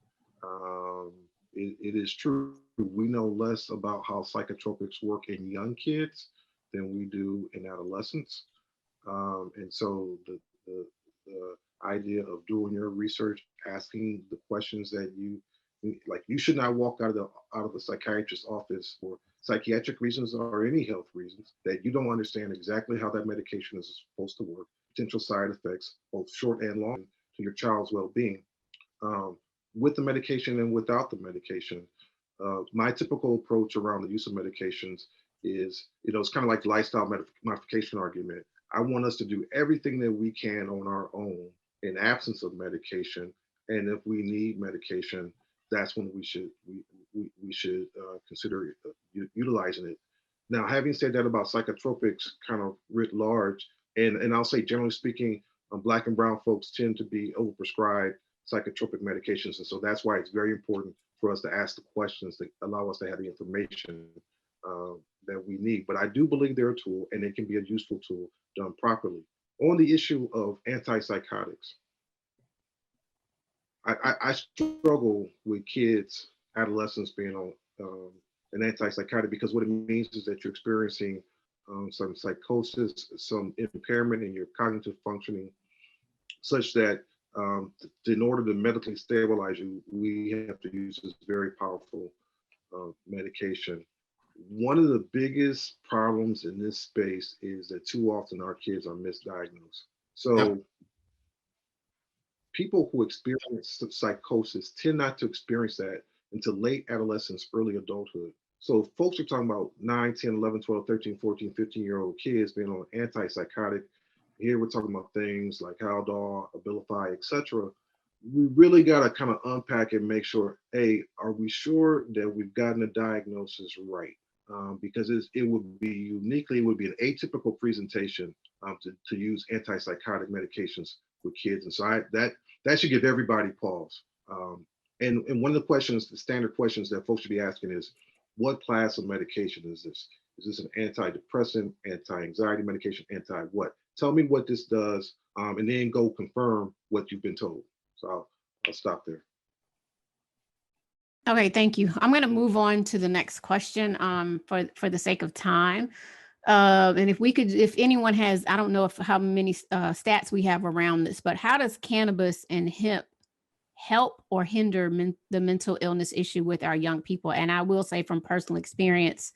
It is true, we know less about how psychotropics work in young kids than we do in adolescents. And so the idea of doing your research, asking the questions that you should not walk out of the psychiatrist's office for psychiatric reasons or any health reasons that you don't understand exactly how that medication is supposed to work, potential side effects, both short and long, to your child's well-being. With the medication and without the medication. My typical approach around the use of medications is, it's kind of like the lifestyle modification argument. I want us to do everything that we can on our own in absence of medication. And if we need medication, that's when we should consider utilizing it. Now, having said that about psychotropics kind of writ large, and I'll say generally speaking, Black and brown folks tend to be overprescribed psychotropic medications. And so that's why it's very important for us to ask the questions that allow us to have the information that we need. But I do believe they're a tool, and it can be a useful tool done properly. On the issue of antipsychotics, I struggle with kids, adolescents being on an antipsychotic, because what it means is that you're experiencing some psychosis, some impairment in your cognitive functioning, such that in order to medically stabilize you, we have to use this very powerful medication. One of the biggest problems in this space is that too often our kids are misdiagnosed. So people who experience psychosis tend not to experience that until late adolescence, early adulthood. So folks are talking about 9, 10, 11, 12, 13, 14, 15-year-old kids being on antipsychotic. Here we're talking about things like Haldol, Abilify, etc. We really got to kind of unpack and make sure, hey, are we sure that we've gotten the diagnosis right? Because it would be an atypical presentation to use antipsychotic medications with kids. And so that should give everybody pause. And one of the questions, the standard questions that folks should be asking is, what class of medication is this? Is this an antidepressant, anti-anxiety medication, anti-what? Tell me what this does, and then go confirm what you've been told. So I'll stop there. Okay, thank you. I'm going to move on to the next question for the sake of time. And if anyone has, I don't know how many stats we have around this, but how does cannabis and hemp help or hinder the mental illness issue with our young people? And I will say from personal experience,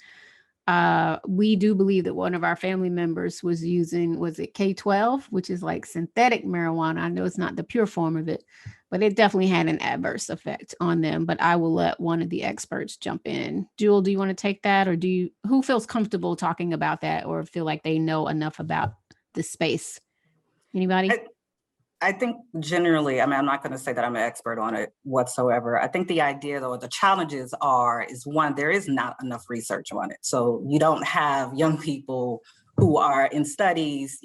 we do believe that one of our family members was using, was it K12, which is like synthetic marijuana. I know it's not the pure form of it, but it definitely had an adverse effect on them. But I will let one of the experts jump in. Jewel, do you want to take that, or who feels comfortable talking about that or feel like they know enough about the space? Anybody? I think generally, I mean, I'm not going to say that I'm an expert on it whatsoever. I think the idea, though, the challenges is one, there is not enough research on it. So you don't have young people who are in studies,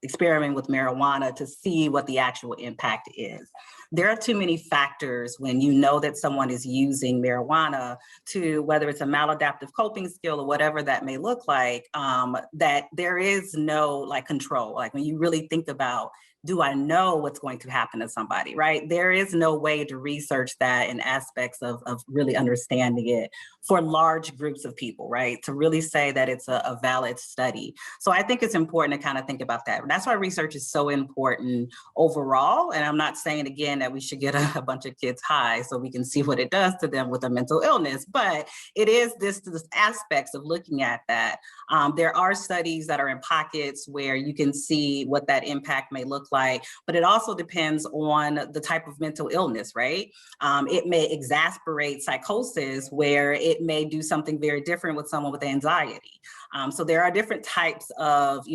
experimenting with marijuana to see what the actual impact is. There are too many factors when you know that someone is using marijuana to, whether it's a maladaptive coping skill or whatever that may look like, that there is no control. Like when you really think about, do I know what's going to happen to somebody, right? There is no way to research that in aspects of really understanding it for large groups of people, right? To really say that it's a valid study. So I think it's important to kind of think about that. That's why research is so important overall. And I'm not saying, again, that we should get a bunch of kids high so we can see what it does to them with a mental illness, but it is this aspects of looking at that. There are studies that are in pockets where you can see what that impact may look like, but it also depends on the type of mental illness, right? It may exasperate psychosis where it may do something very different with someone with anxiety. So there are different types of,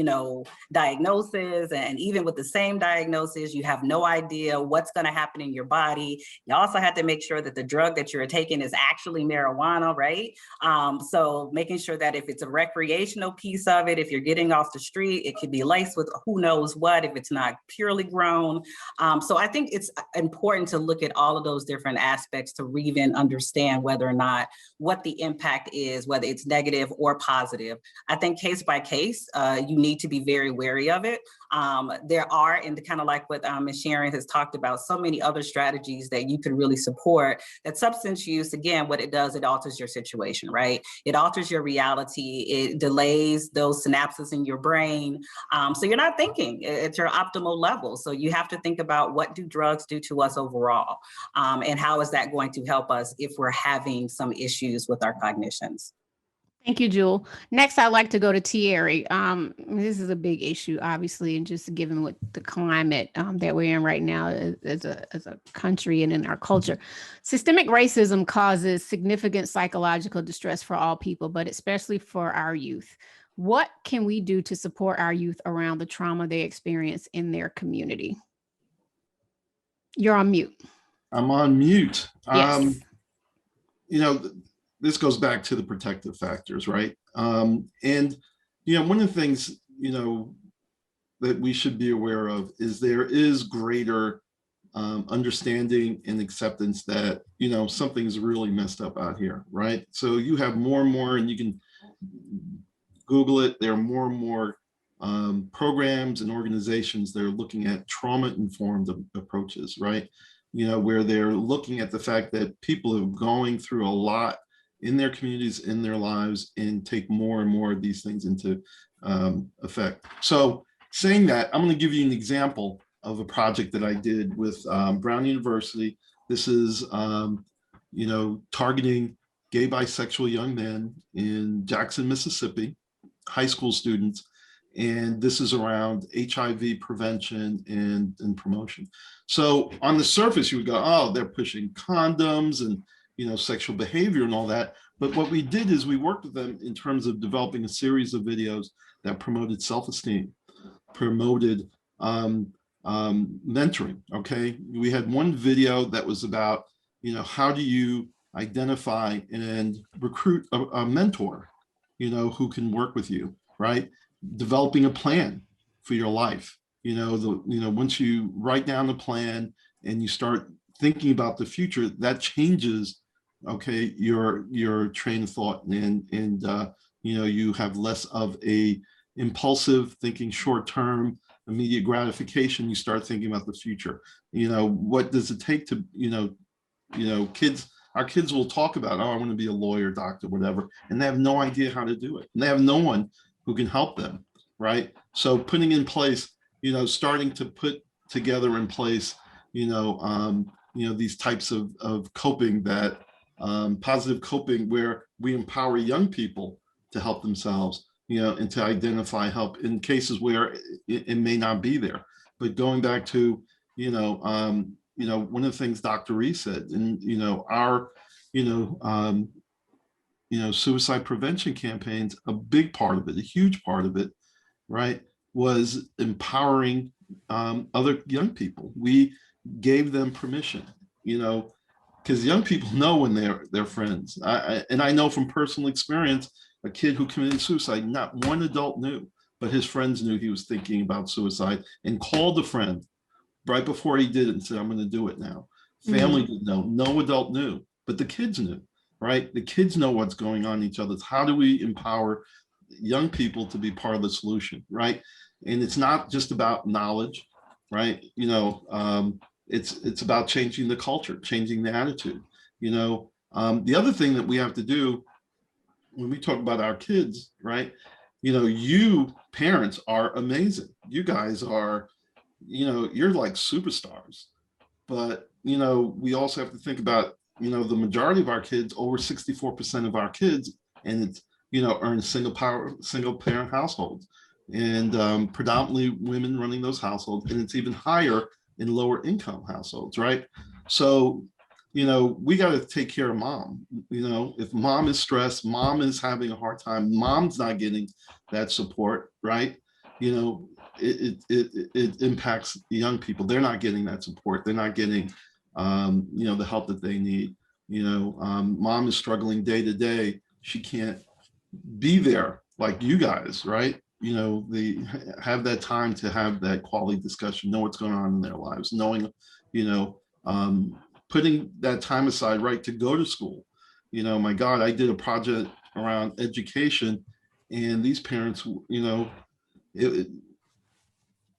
diagnosis, and even with the same diagnosis, you have no idea what's going to happen in your body. You also have to make sure that the drug that you're taking is actually marijuana, right? So making sure that if it's a recreational piece of it, if you're getting off the street, it could be laced with who knows what, if it's not purely grown. So I think it's important to look at all of those different aspects to even understand whether or not what the impact is, whether it's negative or positive. I think case by case, you need to be very wary of it. There are, and kind of like what Ms. Sharon has talked about, so many other strategies that you can really support. That substance use, again, what it does, it alters your situation, right? It alters your reality. It delays those synapses in your brain. So you're not thinking at your optimal level. So you have to think about, what do drugs do to us overall? And how is that going to help us if we're having some issues with our cognitions? Thank you, Jewel. Next, I'd like to go to Thierry. This is a big issue, obviously, and just given what the climate that we're in right now as a country and in our culture. Systemic racism causes significant psychological distress for all people, but especially for our youth. What can we do to support our youth around the trauma they experience in their community? You're on mute. I'm on mute. Yes. This goes back to the protective factors, right? And, one of the things, that we should be aware of is there is greater understanding and acceptance that, something's really messed up out here, right? So you have more and more, and you can Google it, there are more and more programs and organizations that are looking at trauma-informed approaches, right? Where they're looking at the fact that people are going through a lot in their communities, in their lives, and take more and more of these things into effect. So saying that, I'm going to give you an example of a project that I did with Brown University. This is, targeting gay, bisexual young men in Jackson, Mississippi, high school students. And this is around HIV prevention and promotion. So on the surface, you would go, oh, they're pushing condoms and sexual behavior and all that. But what we did is we worked with them in terms of developing a series of videos that promoted self-esteem, promoted mentoring, okay? We had one video that was about, how do you identify and recruit a mentor, who can work with you, right? Developing a plan for your life. Once you write down the plan and you start thinking about the future, that changes, okay, your train of thought, and you have less of a impulsive thinking, short-term, immediate gratification. You start thinking about the future. What does it take to, our kids will talk about, oh, I want to be a lawyer, doctor, whatever, and they have no idea how to do it. And they have no one who can help them, right? So putting in place, starting to put together in place, these types of coping, that positive coping, where we empower young people to help themselves, and to identify help in cases where it may not be there. But going back to, one of the things Dr. Reese said, and, our, suicide prevention campaigns, a big part of it, a huge part of it, right, was empowering other young people. We gave them permission, because young people know when they're friends. And I know from personal experience, a kid who committed suicide, not one adult knew, but his friends knew he was thinking about suicide and called a friend right before he did it and said, I'm going to do it now. Family didn't know, no adult knew, but the kids knew, right? The kids know what's going on in each other's. How do we empower young people to be part of the solution, right? And it's not just about knowledge, right? It's about changing the culture, changing the attitude. The other thing that we have to do when we talk about our kids, right? You parents are amazing. You guys are, you're like superstars. But, we also have to think about, the majority of our kids, over 64% of our kids, and it's, are in single parent households, and predominantly women running those households, and it's even higher in lower income households, right? So, we got to take care of mom. If mom is stressed, mom is having a hard time, mom's not getting that support, right? It impacts young people. They're not getting that support. They're not getting, the help that they need. Mom is struggling day to day. She can't be there like you guys, right? They have that time to have that quality discussion, know what's going on in their lives, knowing, putting that time aside, right, to go to school. My God, I did a project around education, and these parents,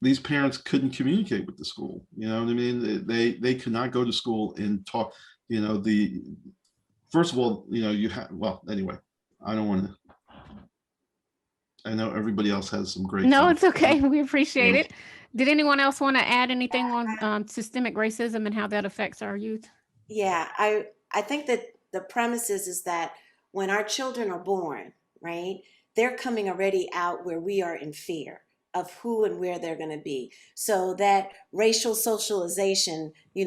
these parents couldn't communicate with the school. You know what I mean? They could not go to school and talk. First of all, you have, well, anyway, I don't want to. I know everybody else has some great. No, it's okay. We appreciate it. Did anyone else want to add anything on systemic racism and how that affects our youth? Yeah, I think that the premise is that when our children are born, right, they're coming already out where we are in fear of who and where they're going to be. So that racial socialization, we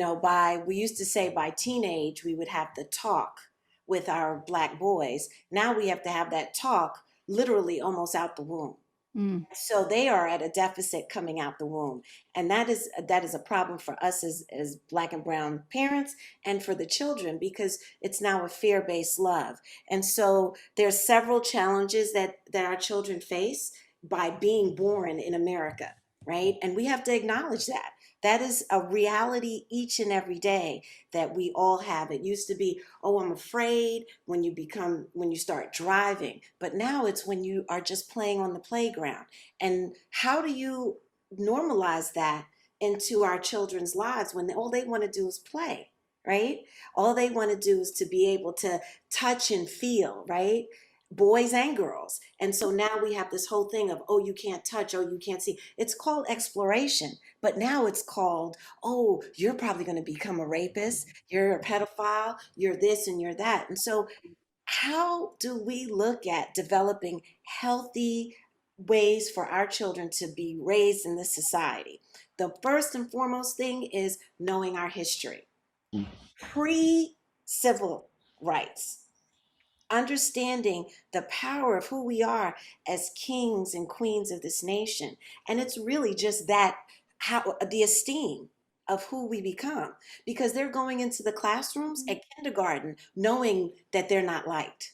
used to say by teenage, we would have to talk with our Black boys. Now we have to have that talk literally almost out the womb. So they are at a deficit coming out the womb. And that is a problem for us as Black and brown parents and for the children, because it's now a fear-based love. And so there's several challenges that our children face by being born in America, right? And we have to acknowledge that. That is a reality each and every day that we all have. It used to be, oh, I'm afraid when you start driving, but now it's when you are just playing on the playground. And how do you normalize that into our children's lives when all they want to do is play, right? All they want to do is to be able to touch and feel, right? Boys and girls. And so now we have this whole thing of, oh, you can't touch, oh, you can't see. It's called exploration, but now it's called, oh, you're probably going to become a rapist, you're a pedophile, you're this and you're that. And so how do we look at developing healthy ways for our children to be raised in this society? The first and foremost thing is knowing our history. Pre-civil rights. Understanding the power of who we are as kings and queens of this nation. And it's really just that, how the esteem of who we become, because they're going into the classrooms at kindergarten knowing that they're not liked.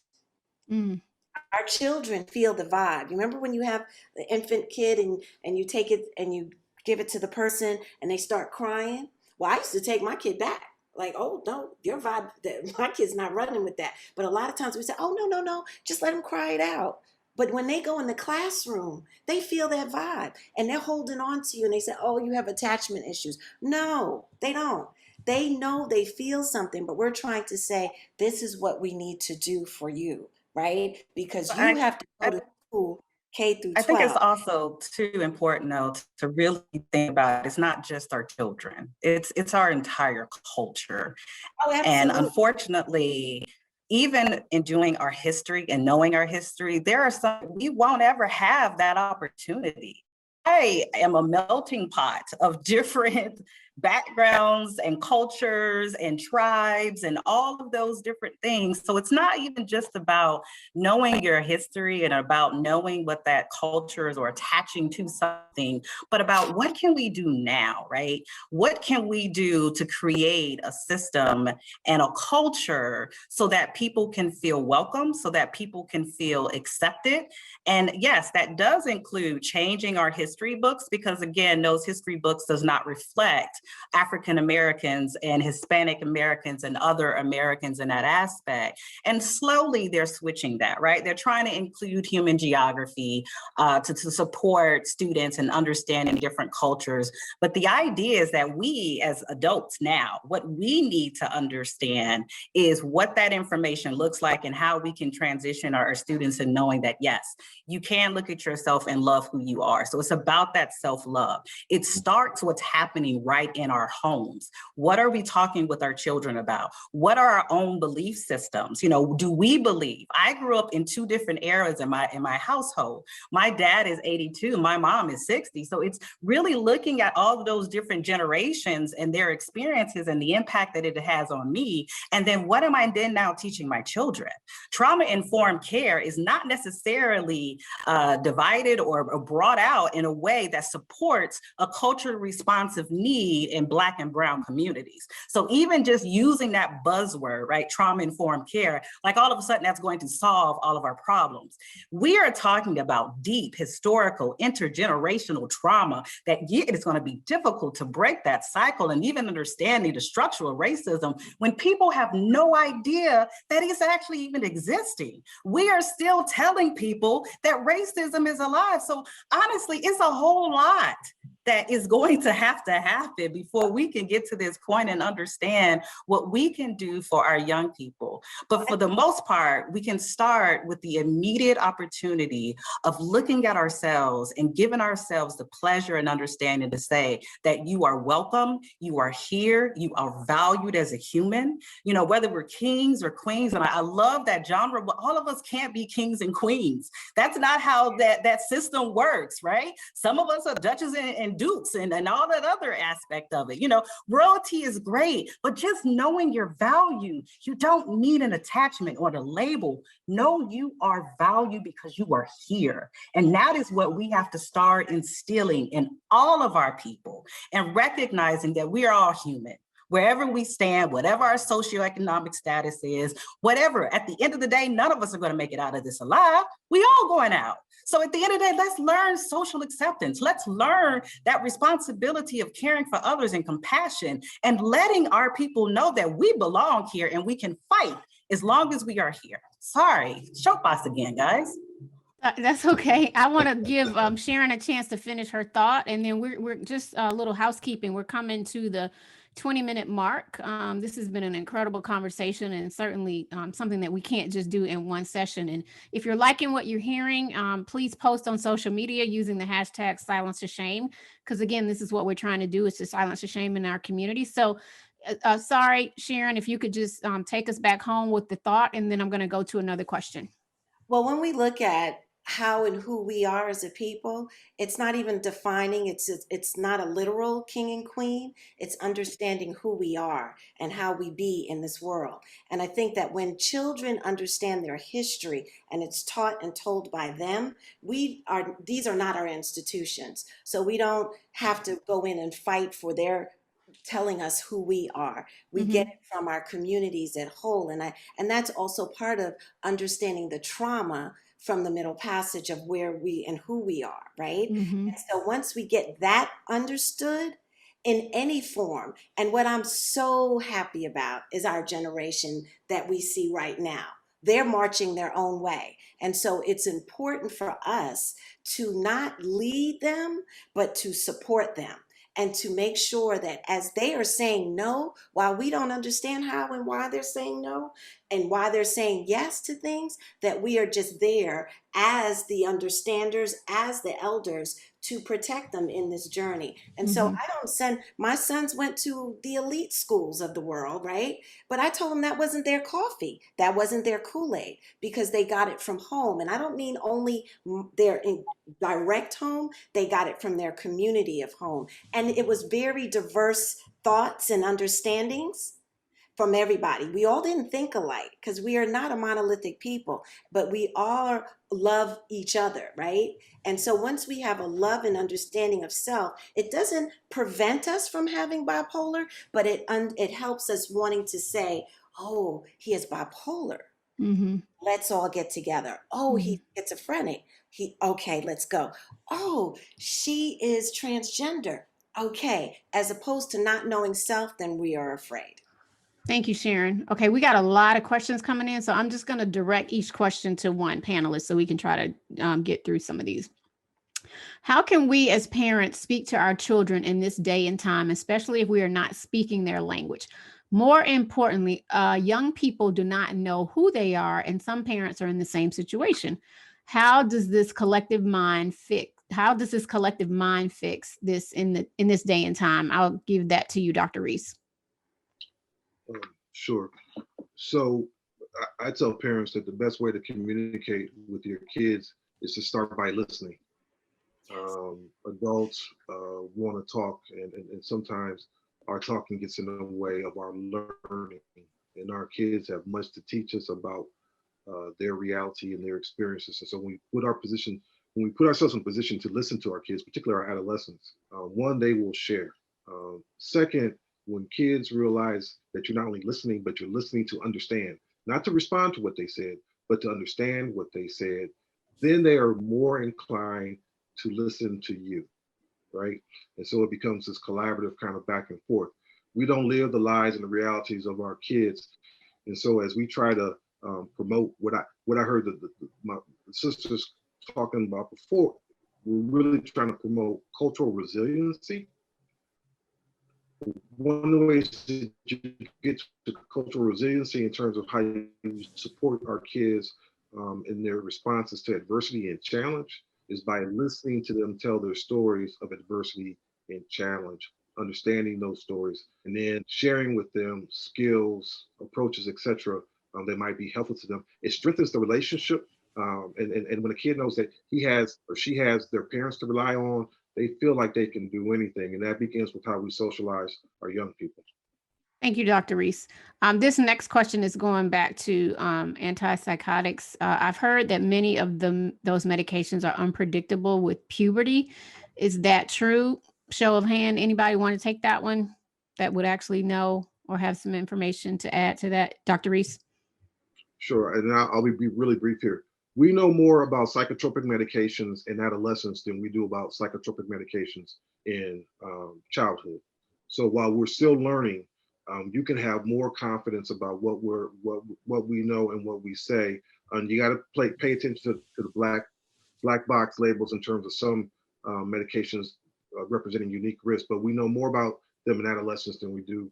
Our children feel the vibe. You remember when you have the infant kid and you take it and you give it to the person and they start crying? Well, I used to take my kid back. Like, oh, no, your vibe, my kid's not running with that. But a lot of times we say, oh, no, just let them cry it out. But when they go in the classroom, they feel that vibe and they're holding on to you and they say, oh, you have attachment issues. No, they don't. They know they feel something, but we're trying to say, this is what we need to do for you, right? Because you have to go to school K through 12. I think it's also too important, though, to really think about it. It's not just our children. It's our entire culture. Oh, absolutely. And unfortunately, even in doing our history and knowing our history, there are some, we won't ever have that opportunity. I am a melting pot of different backgrounds and cultures and tribes and all of those different things. So it's not even just about knowing your history and about knowing what that culture is or attaching to something, but about what can we do now, right? What can we do to create a system and a culture so that people can feel welcome, so that people can feel accepted? And yes, that does include changing our history books, because again, those history books does not reflect African Americans and Hispanic Americans and other Americans in that aspect. And slowly they're switching that, right? They're trying to include human geography to support students in understanding different cultures. But the idea is that we as adults now, what we need to understand is what that information looks like and how we can transition our students in knowing that, yes, you can look at yourself and love who you are. So it's about that self-love. It starts what's happening right in our homes. What are we talking with our children about? What are our own belief systems? You know, do we believe? I grew up in two different eras in my household. My dad is 82, my mom is 60. So it's really looking at all of those different generations and their experiences and the impact that it has on me. And then what am I then now teaching my children? Trauma-informed care is not necessarily divided or brought out in a way that supports a culturally responsive need in Black and Brown communities. So even just using that buzzword, right, trauma-informed care, like all of a sudden that's going to solve all of our problems. We are talking about deep, historical, intergenerational trauma that it is going to be difficult to break that cycle, and even understanding the structural racism when people have no idea that it's actually even existing. We are still telling people that racism is alive. So honestly, it's a whole lot that is going to happen before we can get to this point and understand what we can do for our young people. But for the most part, we can start with the immediate opportunity of looking at ourselves and giving ourselves the pleasure and understanding to say that you are welcome, you are here, you are valued as a human. You know, whether we're kings or queens, and I love that genre, but all of us can't be kings and queens. That's not how that system works, right? Some of us are duchesses and dukes and all that other aspect of it. You know, royalty is great, but just knowing your value, you don't need an attachment or a label. No, you are valued because you are here. And that is what we have to start instilling in all of our people, and recognizing that we are all human. Wherever we stand, whatever our socioeconomic status is, whatever, at the end of the day, none of us are going to make it out of this alive. We all going out. So at the end of the day, let's learn social acceptance. Let's learn that responsibility of caring for others and compassion, and letting our people know that we belong here and we can fight as long as we are here. Sorry, soapbox again, guys. That's okay. I want to give Sharon a chance to finish her thought, and then we're just a little housekeeping. We're coming to the 20-minute mark. This has been an incredible conversation, and certainly something that we can't just do in one session. And if you're liking what you're hearing, please post on social media using the hashtag Silence to Shame, because again, this is what we're trying to do, is to silence the shame in our community. So sorry, Sharon, if you could just take us back home with the thought, and then I'm going to go to another question. Well, when we look at how and who we are as a people, it's not even defining, it's not a literal king and queen, it's understanding who we are and how we be in this world. And I think that when children understand their history and it's taught and told by them, these are not our institutions. So we don't have to go in and fight for their telling us who we are. We get it from our communities at whole. And that's also part of understanding the trauma from the Middle Passage of where we and who we are, right? And so once we get that understood in any form, and what I'm so happy about is our generation that we see right now. They're marching their own way. And so it's important for us to not lead them, but to support them. And to make sure that as they are saying no, while we don't understand how and why they're saying no, and why they're saying yes to things, that we are just there as the understanders, as the elders, to protect them in this journey. And so I don't send, my sons went to the elite schools of the world, right? But I told them that wasn't their coffee, that wasn't their Kool-Aid, because they got it from home. And I don't mean only their direct home, they got it from their community of home. And it was very diverse thoughts and understandings from everybody. We all didn't think alike because we are not a monolithic people, but we all love each other, right? And so once we have a love and understanding of self, it doesn't prevent us from having bipolar, but it helps us wanting to say, oh, he is bipolar. Let's all get together. Oh, he's schizophrenic. Okay, let's go. Oh, she is transgender. Okay, as opposed to not knowing self, then we are afraid. Thank you, Sharon. Okay, we got a lot of questions coming in, so I'm just going to direct each question to one panelist so we can try to get through some of these. How can we as parents speak to our children in this day and time, especially if we are not speaking their language? More importantly, young people do not know who they are, and some parents are in the same situation. How does this collective mind fix? How does this collective mind fix this in this day and time? I'll give that to you, Dr. Reese. Sure. So I tell parents that the best way to communicate with your kids is to start by listening. Adults want to talk, and sometimes our talking gets in the way of our learning. And our kids have much to teach us about their reality and their experiences. And so when we put ourselves in a position to listen to our kids, particularly our adolescents, one, they will share. Second, when kids realize that you're not only listening, but you're listening to understand, not to respond to what they said, but to understand what they said, then they are more inclined to listen to you, right? And so it becomes this collaborative kind of back and forth. We don't live the lives and the realities of our kids. And so as we try to promote what I heard my sisters talking about before, we're really trying to promote cultural resiliency. One of the ways that you get to cultural resiliency in terms of how you support our kids in their responses to adversity and challenge is by listening to them tell their stories of adversity and challenge, understanding those stories, and then sharing with them skills, approaches, etc. That might be helpful to them. It strengthens the relationship. And when a kid knows that he has or she has their parents to rely on, they feel like they can do anything. And that begins with how we socialize our young people. Thank you, Dr. Reese. This next question is going back to antipsychotics. I've heard that many of those medications are unpredictable with puberty. Is that true? Show of hand, anybody want to take that one that would actually know or have some information to add to that? Dr. Reese? Sure, and I'll be really brief here. We know more about psychotropic medications in adolescence than we do about psychotropic medications in childhood. So while we're still learning, you can have more confidence about what we know and what we say. You got to pay attention to the black box labels in terms of some medications representing unique risk, but we know more about them in adolescence than we do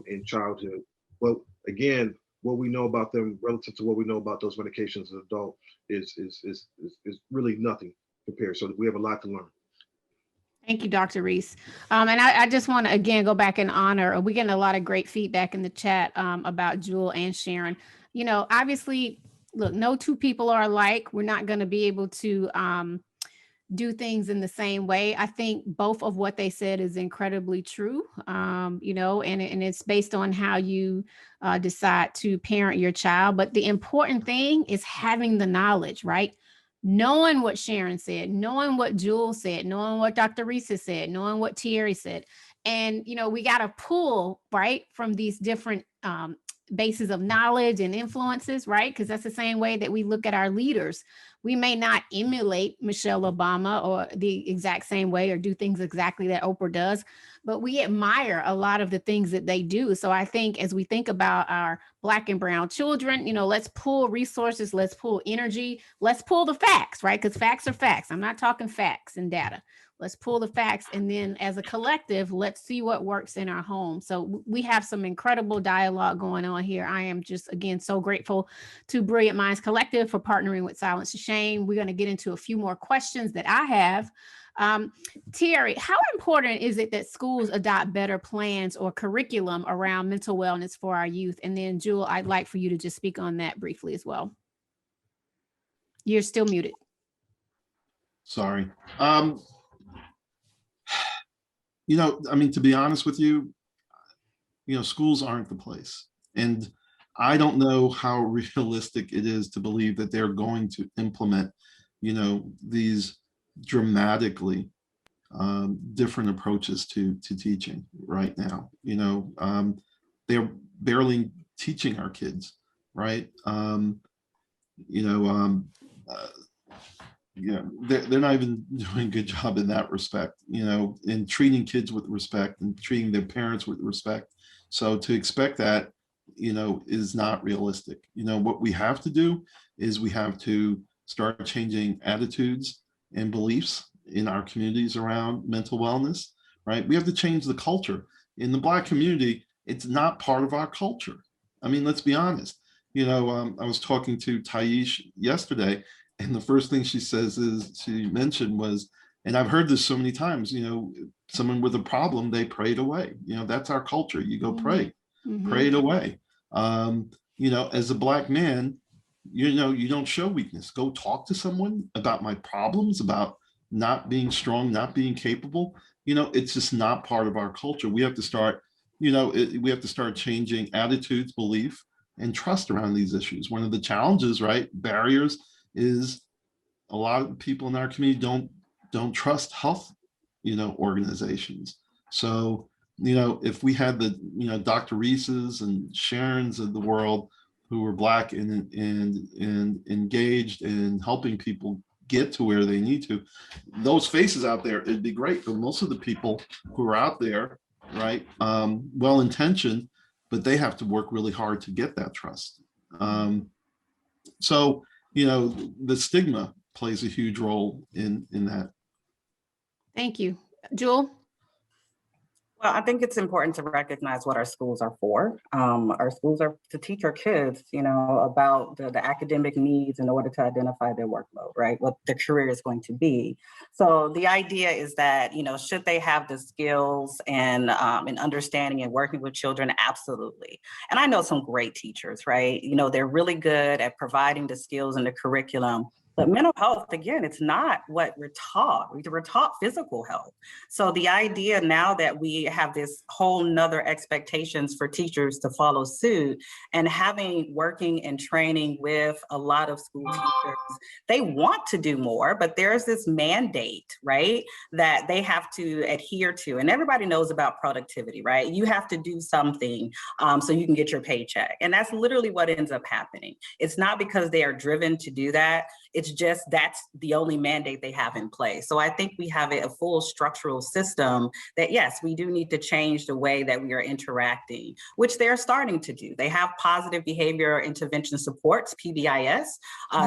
in childhood. But again, what we know about them relative to what we know about those medications as an adult is really nothing compared. So we have a lot to learn. Thank you, Dr. Reese. And I just want to, again, go back and honor, we're getting a lot of great feedback in the chat about Jewel and Sharon. You know, obviously, look, no two people are alike. We're not going to be able to do things in the same way. I think both of what they said is incredibly true, you know, and it's based on how you decide to parent your child. But the important thing is having the knowledge, right? Knowing what Sharon said, knowing what Jewel said, knowing what Dr. Reese said, knowing what Thierry said. And, you know, we got to pull, right, from these different bases of knowledge and influences, right? Because that's the same way that we look at our leaders. We may not emulate Michelle Obama or the exact same way or do things exactly that Oprah does, but we admire a lot of the things that they do. So I think as we think about our Black and brown children, let's pull resources, let's pull energy, let's pull the facts, right? Because facts are facts. I'm not talking facts and data. Let's pull the facts. And then as a collective, let's see what works in our home. So we have some incredible dialogue going on here. I am just, again, so grateful to Brilliant Minds Collective for partnering with Silence to Shame. We're going to get into a few more questions that I have. Terry, how important is it that schools adopt better plans or curriculum around mental wellness for our youth? And then Jewel, I'd like for you to just speak on that briefly as well. You're still muted. Sorry. To be honest with you, schools aren't the place. And I don't know how realistic it is to believe that they're going to implement, these dramatically different approaches to teaching right now. They're barely teaching our kids, right? They're not even doing a good job in that respect, in treating kids with respect and treating their parents with respect. So to expect that, is not realistic. What we have to do is we have to start changing attitudes and beliefs in our communities around mental wellness, right? We have to change the culture. In the Black community, it's not part of our culture. I mean, let's be honest. I was talking to Taish yesterday, and the first thing she mentioned was, and I've heard this so many times, someone with a problem, they pray it away. That's our culture. You go pray it away. As a Black man, you don't show weakness. Go talk to someone about my problems, about not being strong, not being capable. It's just not part of our culture. We have to start, we have to start changing attitudes, belief, and trust around these issues. One of the challenges, right, barriers, is a lot of people in our community don't trust health, organizations. So, if we had the, Dr. Reese's and Sharon's of the world who were Black and engaged in helping people get to where they need to, those faces out there, it'd be great. But most of the people who are out there, right, well-intentioned, but they have to work really hard to get that trust. So, the stigma plays a huge role in that. Thank you. Jewel? Well, I think it's important to recognize what our schools are for. Our schools are to teach our kids, about the academic needs in order to identify their workload, right? What their career is going to be. So the idea is that, should they have the skills and understanding and working with children? Absolutely. And I know some great teachers, right? They're really good at providing the skills and the curriculum. But mental health, again, it's not what we're taught. We're taught physical health. So the idea now that we have this whole nother expectations for teachers to follow suit, and working and training with a lot of school teachers, they want to do more, but there's this mandate, right, that they have to adhere to. And everybody knows about productivity, right? You have to do something so you can get your paycheck. And that's literally what ends up happening. It's not because they are driven to do that. It's just that's the only mandate they have in place. So I think we have a full structural system that, yes, we do need to change the way that we are interacting, which they're starting to do. They have positive behavior intervention supports, PBIS.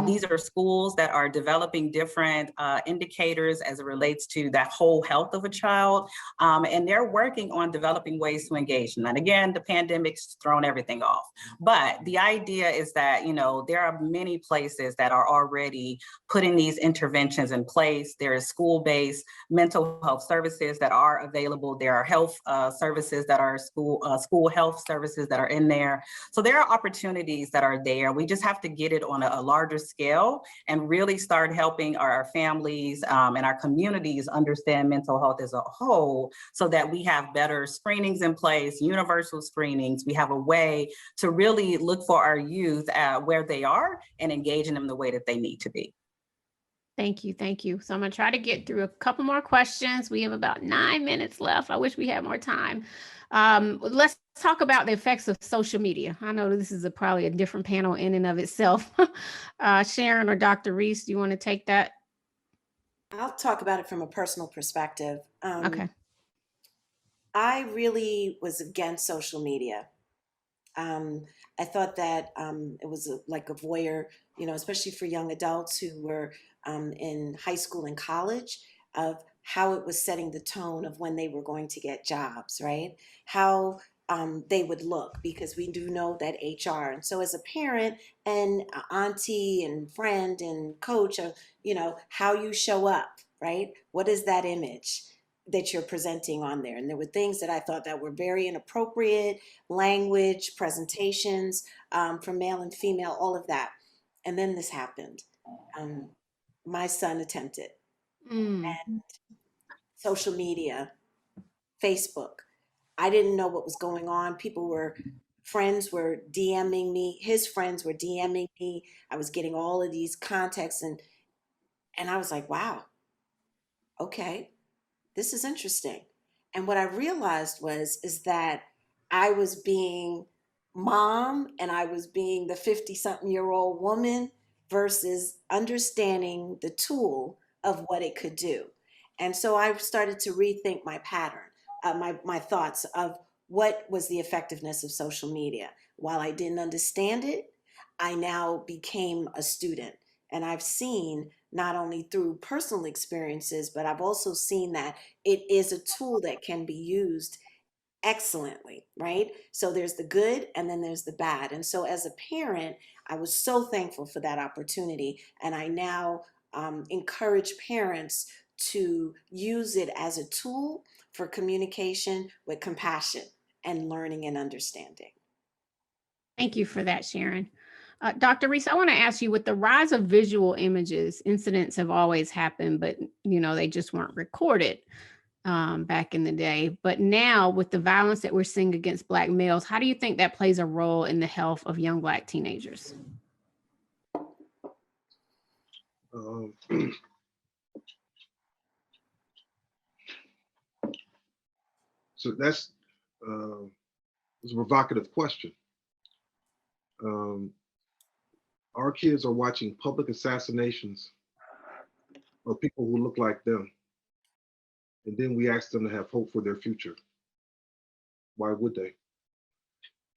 These are schools that are developing different indicators as it relates to that whole health of a child. And they're working on developing ways to engage them. And again, the pandemic's thrown everything off. But the idea is that, there are many places that are already putting these interventions in place. There is school-based mental health services that are available. There are health services that are school health services that are in there. So there are opportunities that are there. We just have to get it on a larger scale and really start helping our families and our communities understand mental health as a whole, so that we have better screenings in place, universal screenings. We have a way to really look for our youth where they are and engaging them the way that they need to be. Thank you. Thank you. So I'm going to try to get through a couple more questions. We have about 9 minutes left. I wish we had more time. Let's talk about the effects of social media. I know this is probably a different panel in and of itself. Sharon or Dr. Reese, do you want to take that? I'll talk about it from a personal perspective. Okay. I really was against social media. I thought that it was like a voyeur, especially for young adults who were in high school and college, of how it was setting the tone of when they were going to get jobs, right? How they would look, because we do know that HR. And so as a parent and auntie and friend and coach, how you show up, right? What is that image that you're presenting on there? And there were things that I thought that were very inappropriate, language, presentations from male and female, all of that. And then this happened. My son attempted. Mm. And social media, Facebook, I didn't know what was going on. Friends were DMing me. His friends were DMing me. I was getting all of these contacts, and I was like, wow, okay, this is interesting. And what I realized is that I was being mom and I was being the 50-something-year-old woman versus understanding the tool of what it could do. And so I started to rethink my pattern, my thoughts of what was the effectiveness of social media. While I didn't understand it, I now became a student. And I've seen, not only through personal experiences, but I've also seen that it is a tool that can be used excellently, right? So there's the good and then there's the bad. And so as a parent, I was so thankful for that opportunity. And I now encourage parents to use it as a tool for communication with compassion and learning and understanding. Thank you for that, Sharon. Dr. Reese, I want to ask you, with the rise of visual images, incidents have always happened, but they just weren't recorded back in the day. But now, with the violence that we're seeing against Black males, how do you think that plays a role in the health of young Black teenagers? So that's a provocative question. Our kids are watching public assassinations of people who look like them. And then we ask them to have hope for their future. Why would they?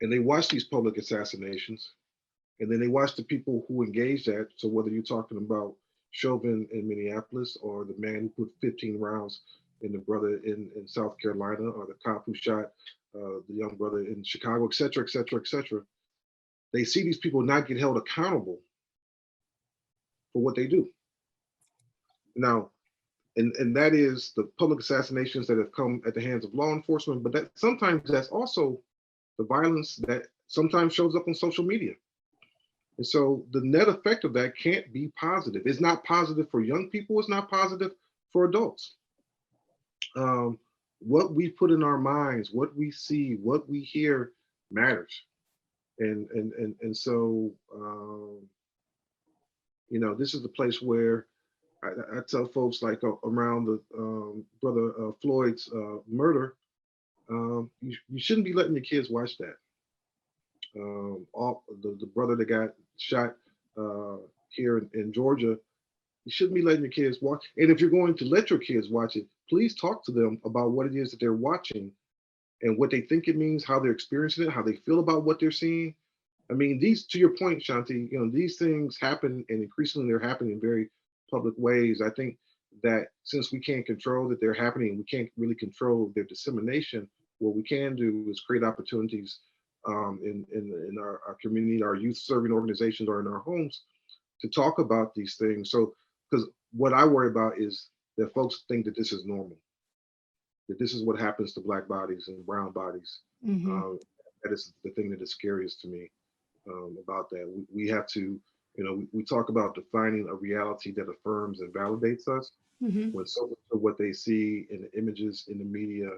And they watch these public assassinations, and then they watch the people who engage that. So whether you're talking about Chauvin in Minneapolis, or the man who put 15 rounds in the brother in South Carolina, or the cop who shot the young brother in Chicago, et cetera, et cetera, et cetera, they see these people not get held accountable for what they do. Now, and that is the public assassinations that have come at the hands of law enforcement, but that sometimes that's also the violence that sometimes shows up on social media. And so the net effect of that can't be positive. It's not positive for young people. It's not positive for adults. What we put in our minds, what we see, what we hear matters. And so, this is the place where I tell folks, like around the brother Floyd's murder, you shouldn't be letting your kids watch that. The brother that got shot here in Georgia, you shouldn't be letting your kids watch. And if you're going to let your kids watch it, please talk to them about what it is that they're watching and what they think it means, how they're experiencing it, how they feel about what they're seeing. I mean, to your point, Shanti, these things happen, and increasingly they're happening in very public ways. I think that since we can't control that they're happening, we can't really control their dissemination. What we can do is create opportunities in our community, our youth serving organizations, or in our homes to talk about these things. So, because what I worry about is that folks think that this is normal, that this is what happens to Black bodies and brown bodies. Mm-hmm. That is the thing that is scariest to me about that. We have to, we talk about defining a reality that affirms and validates us. Mm-hmm. When so much of what they see in the images in the media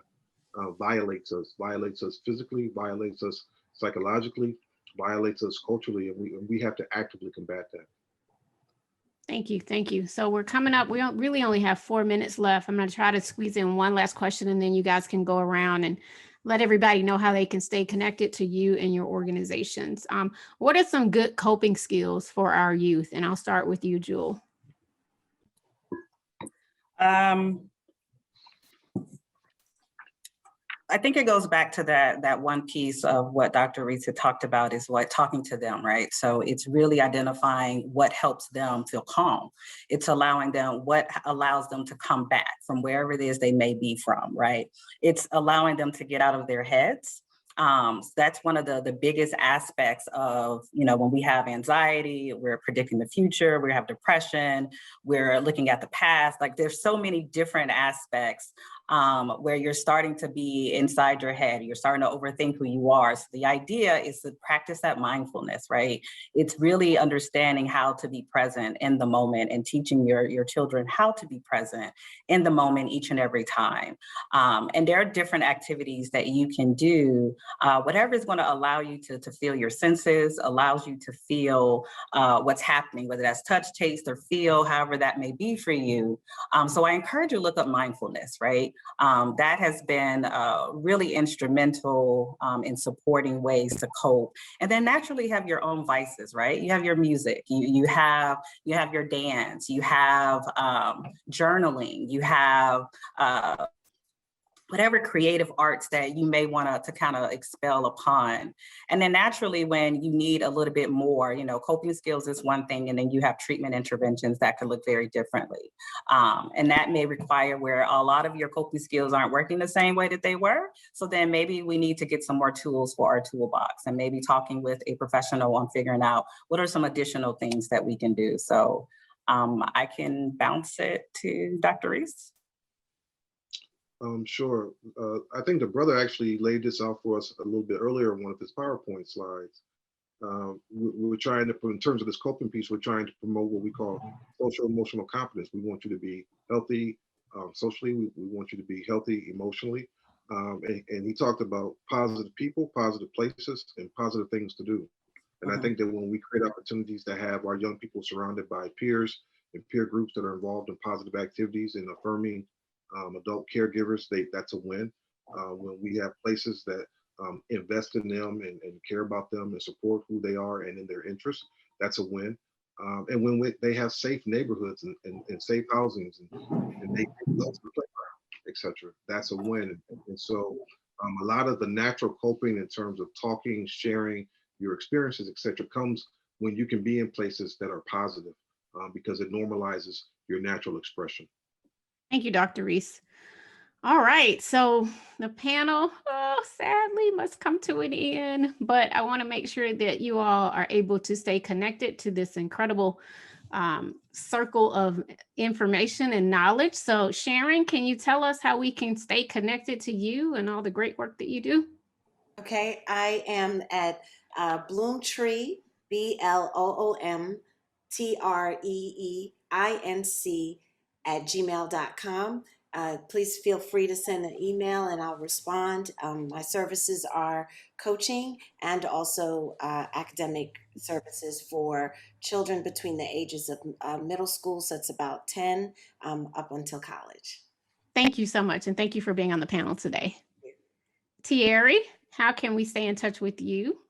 violates us physically, violates us psychologically, violates us culturally, and we have to actively combat that. Thank you. Thank you. So we're coming up. We really only have 4 minutes left. I'm going to try to squeeze in one last question, and then you guys can go around and let everybody know how they can stay connected to you and your organizations. What are some good coping skills for our youth? And I'll start with you, Jewel. I think it goes back to that one piece of what Dr. Reese had talked about is what talking to them, right? So it's really identifying what helps them feel calm. It's allowing them what allows them to come back from wherever it is they may be from, right? It's allowing them to get out of their heads. So that's one of the biggest aspects of, when we have anxiety, we're predicting the future, we have depression, we're looking at the past. Like there's so many different aspects where you're starting to be inside your head, you're starting to overthink who you are. So the idea is to practice that mindfulness, right? It's really understanding how to be present in the moment and teaching your children how to be present in the moment each and every time. And there are different activities that you can do, whatever is going to allow you to feel your senses, allows you to feel what's happening, whether that's touch, taste, or feel, however that may be for you. So I encourage you to look up mindfulness, right? That has been really instrumental in supporting ways to cope. And then naturally have your own vices, right? You have your music, you have your dance, you have journaling, you have whatever creative arts that you may want to kind of expel upon. And then naturally, when you need a little bit more, coping skills is one thing, and then you have treatment interventions that could look very differently. And that may require where a lot of your coping skills aren't working the same way that they were. So then maybe we need to get some more tools for our toolbox and maybe talking with a professional on figuring out what are some additional things that we can do. So I can bounce it to Dr. Reese. Sure. I think the brother actually laid this out for us a little bit earlier in one of his PowerPoint slides. We're trying to, in terms of this coping piece, we're trying to promote what we call social emotional competence. We want you to be healthy socially. We want you to be healthy emotionally. And he talked about positive people, positive places, and positive things to do. And I think that when we create opportunities to have our young people surrounded by peers and peer groups that are involved in positive activities and affirming adult caregivers, that's a win. When we have places that invest in them and care about them and support who they are and in their interests, that's a win. And when they have safe neighborhoods and safe housings and they go to the playground, etc., that's a win. And so a lot of the natural coping in terms of talking, sharing your experiences, etc., comes when you can be in places that are positive because it normalizes your natural expression. Thank you, Dr. Reese. All right, so the panel, sadly, must come to an end, but I want to make sure that you all are able to stay connected to this incredible circle of information and knowledge. So Sharon, can you tell us how we can stay connected to you and all the great work that you do? Okay, I am at Bloomtree, BLOOMTREEINC @gmail.com. Please feel free to send an email and I'll respond. My services are coaching and also academic services for children between the ages of middle school, so it's about 10 up until college. Thank you so much. And thank you for being on the panel today. Thierry, how can we stay in touch with you?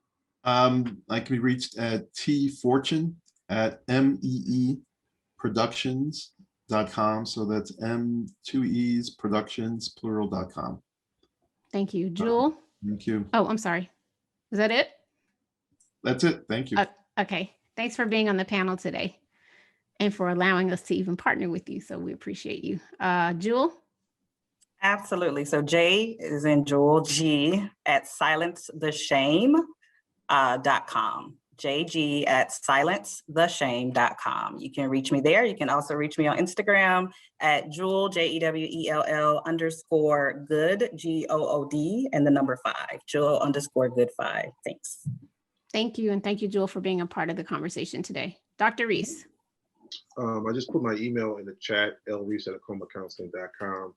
I can be reached at tfortune@meeproductions.com. So that's M2Es productions plural.com. Thank you. Jewel? Thank you. Oh, I'm sorry. Is that it? That's it. Thank you. Okay. Thanks for being on the panel today and for allowing us to even partner with you. So we appreciate you. Jewel? Absolutely. So J is in Jewel, G @silencetheshame.com. JG@silencetheshame.com. You can reach me there. You can also reach me on Instagram at Jewel, JEWELL _good, GOOD, and the number 5, Jewel _good 5. Thanks. Thank you. And thank you, Jewel, for being a part of the conversation today. Dr. Reese? I just put my email in the chat, lreese@acomacounseling.com.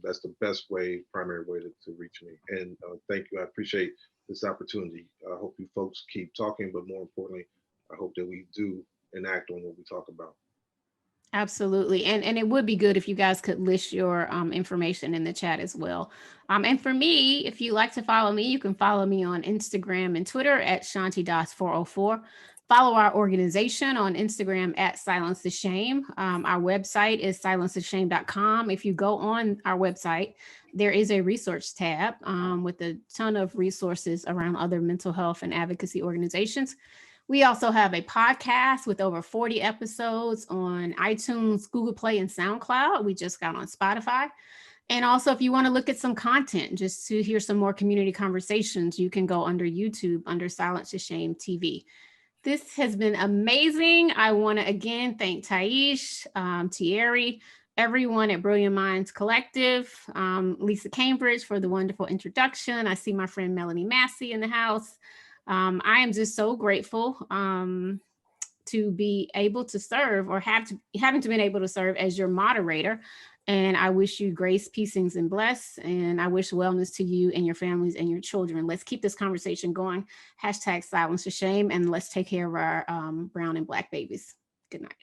That's the best way, primary way to reach me. And thank you. I appreciate this opportunity. I hope you folks keep talking, but more importantly, I hope that we do enact on what we talk about. Absolutely. And it would be good if you guys could list your information in the chat as well. And for me, if you like to follow me, you can follow me on Instagram and Twitter at ShantiDas404. Follow our organization on Instagram at Silence the Shame. Our website is silencetheshame.com. If you go on our website, there is a resource tab with a ton of resources around other mental health and advocacy organizations. We also have a podcast with over 40 episodes on iTunes, Google Play, and SoundCloud. We just got on Spotify. And also, if you want to look at some content, just to hear some more community conversations, you can go under YouTube under Silence the Shame TV. This has been amazing. I want to again thank Taish, Thierry, everyone at Brilliant Minds Collective, Lisa Cambridge for the wonderful introduction. I see my friend Melanie Massey in the house. I am just so grateful to be able to serve or having to been able to serve as your moderator. And I wish you grace, peacings, and bless. And I wish wellness to you and your families and your children. Let's keep this conversation going. #Silence the Shame. And let's take care of our brown and Black babies. Good night.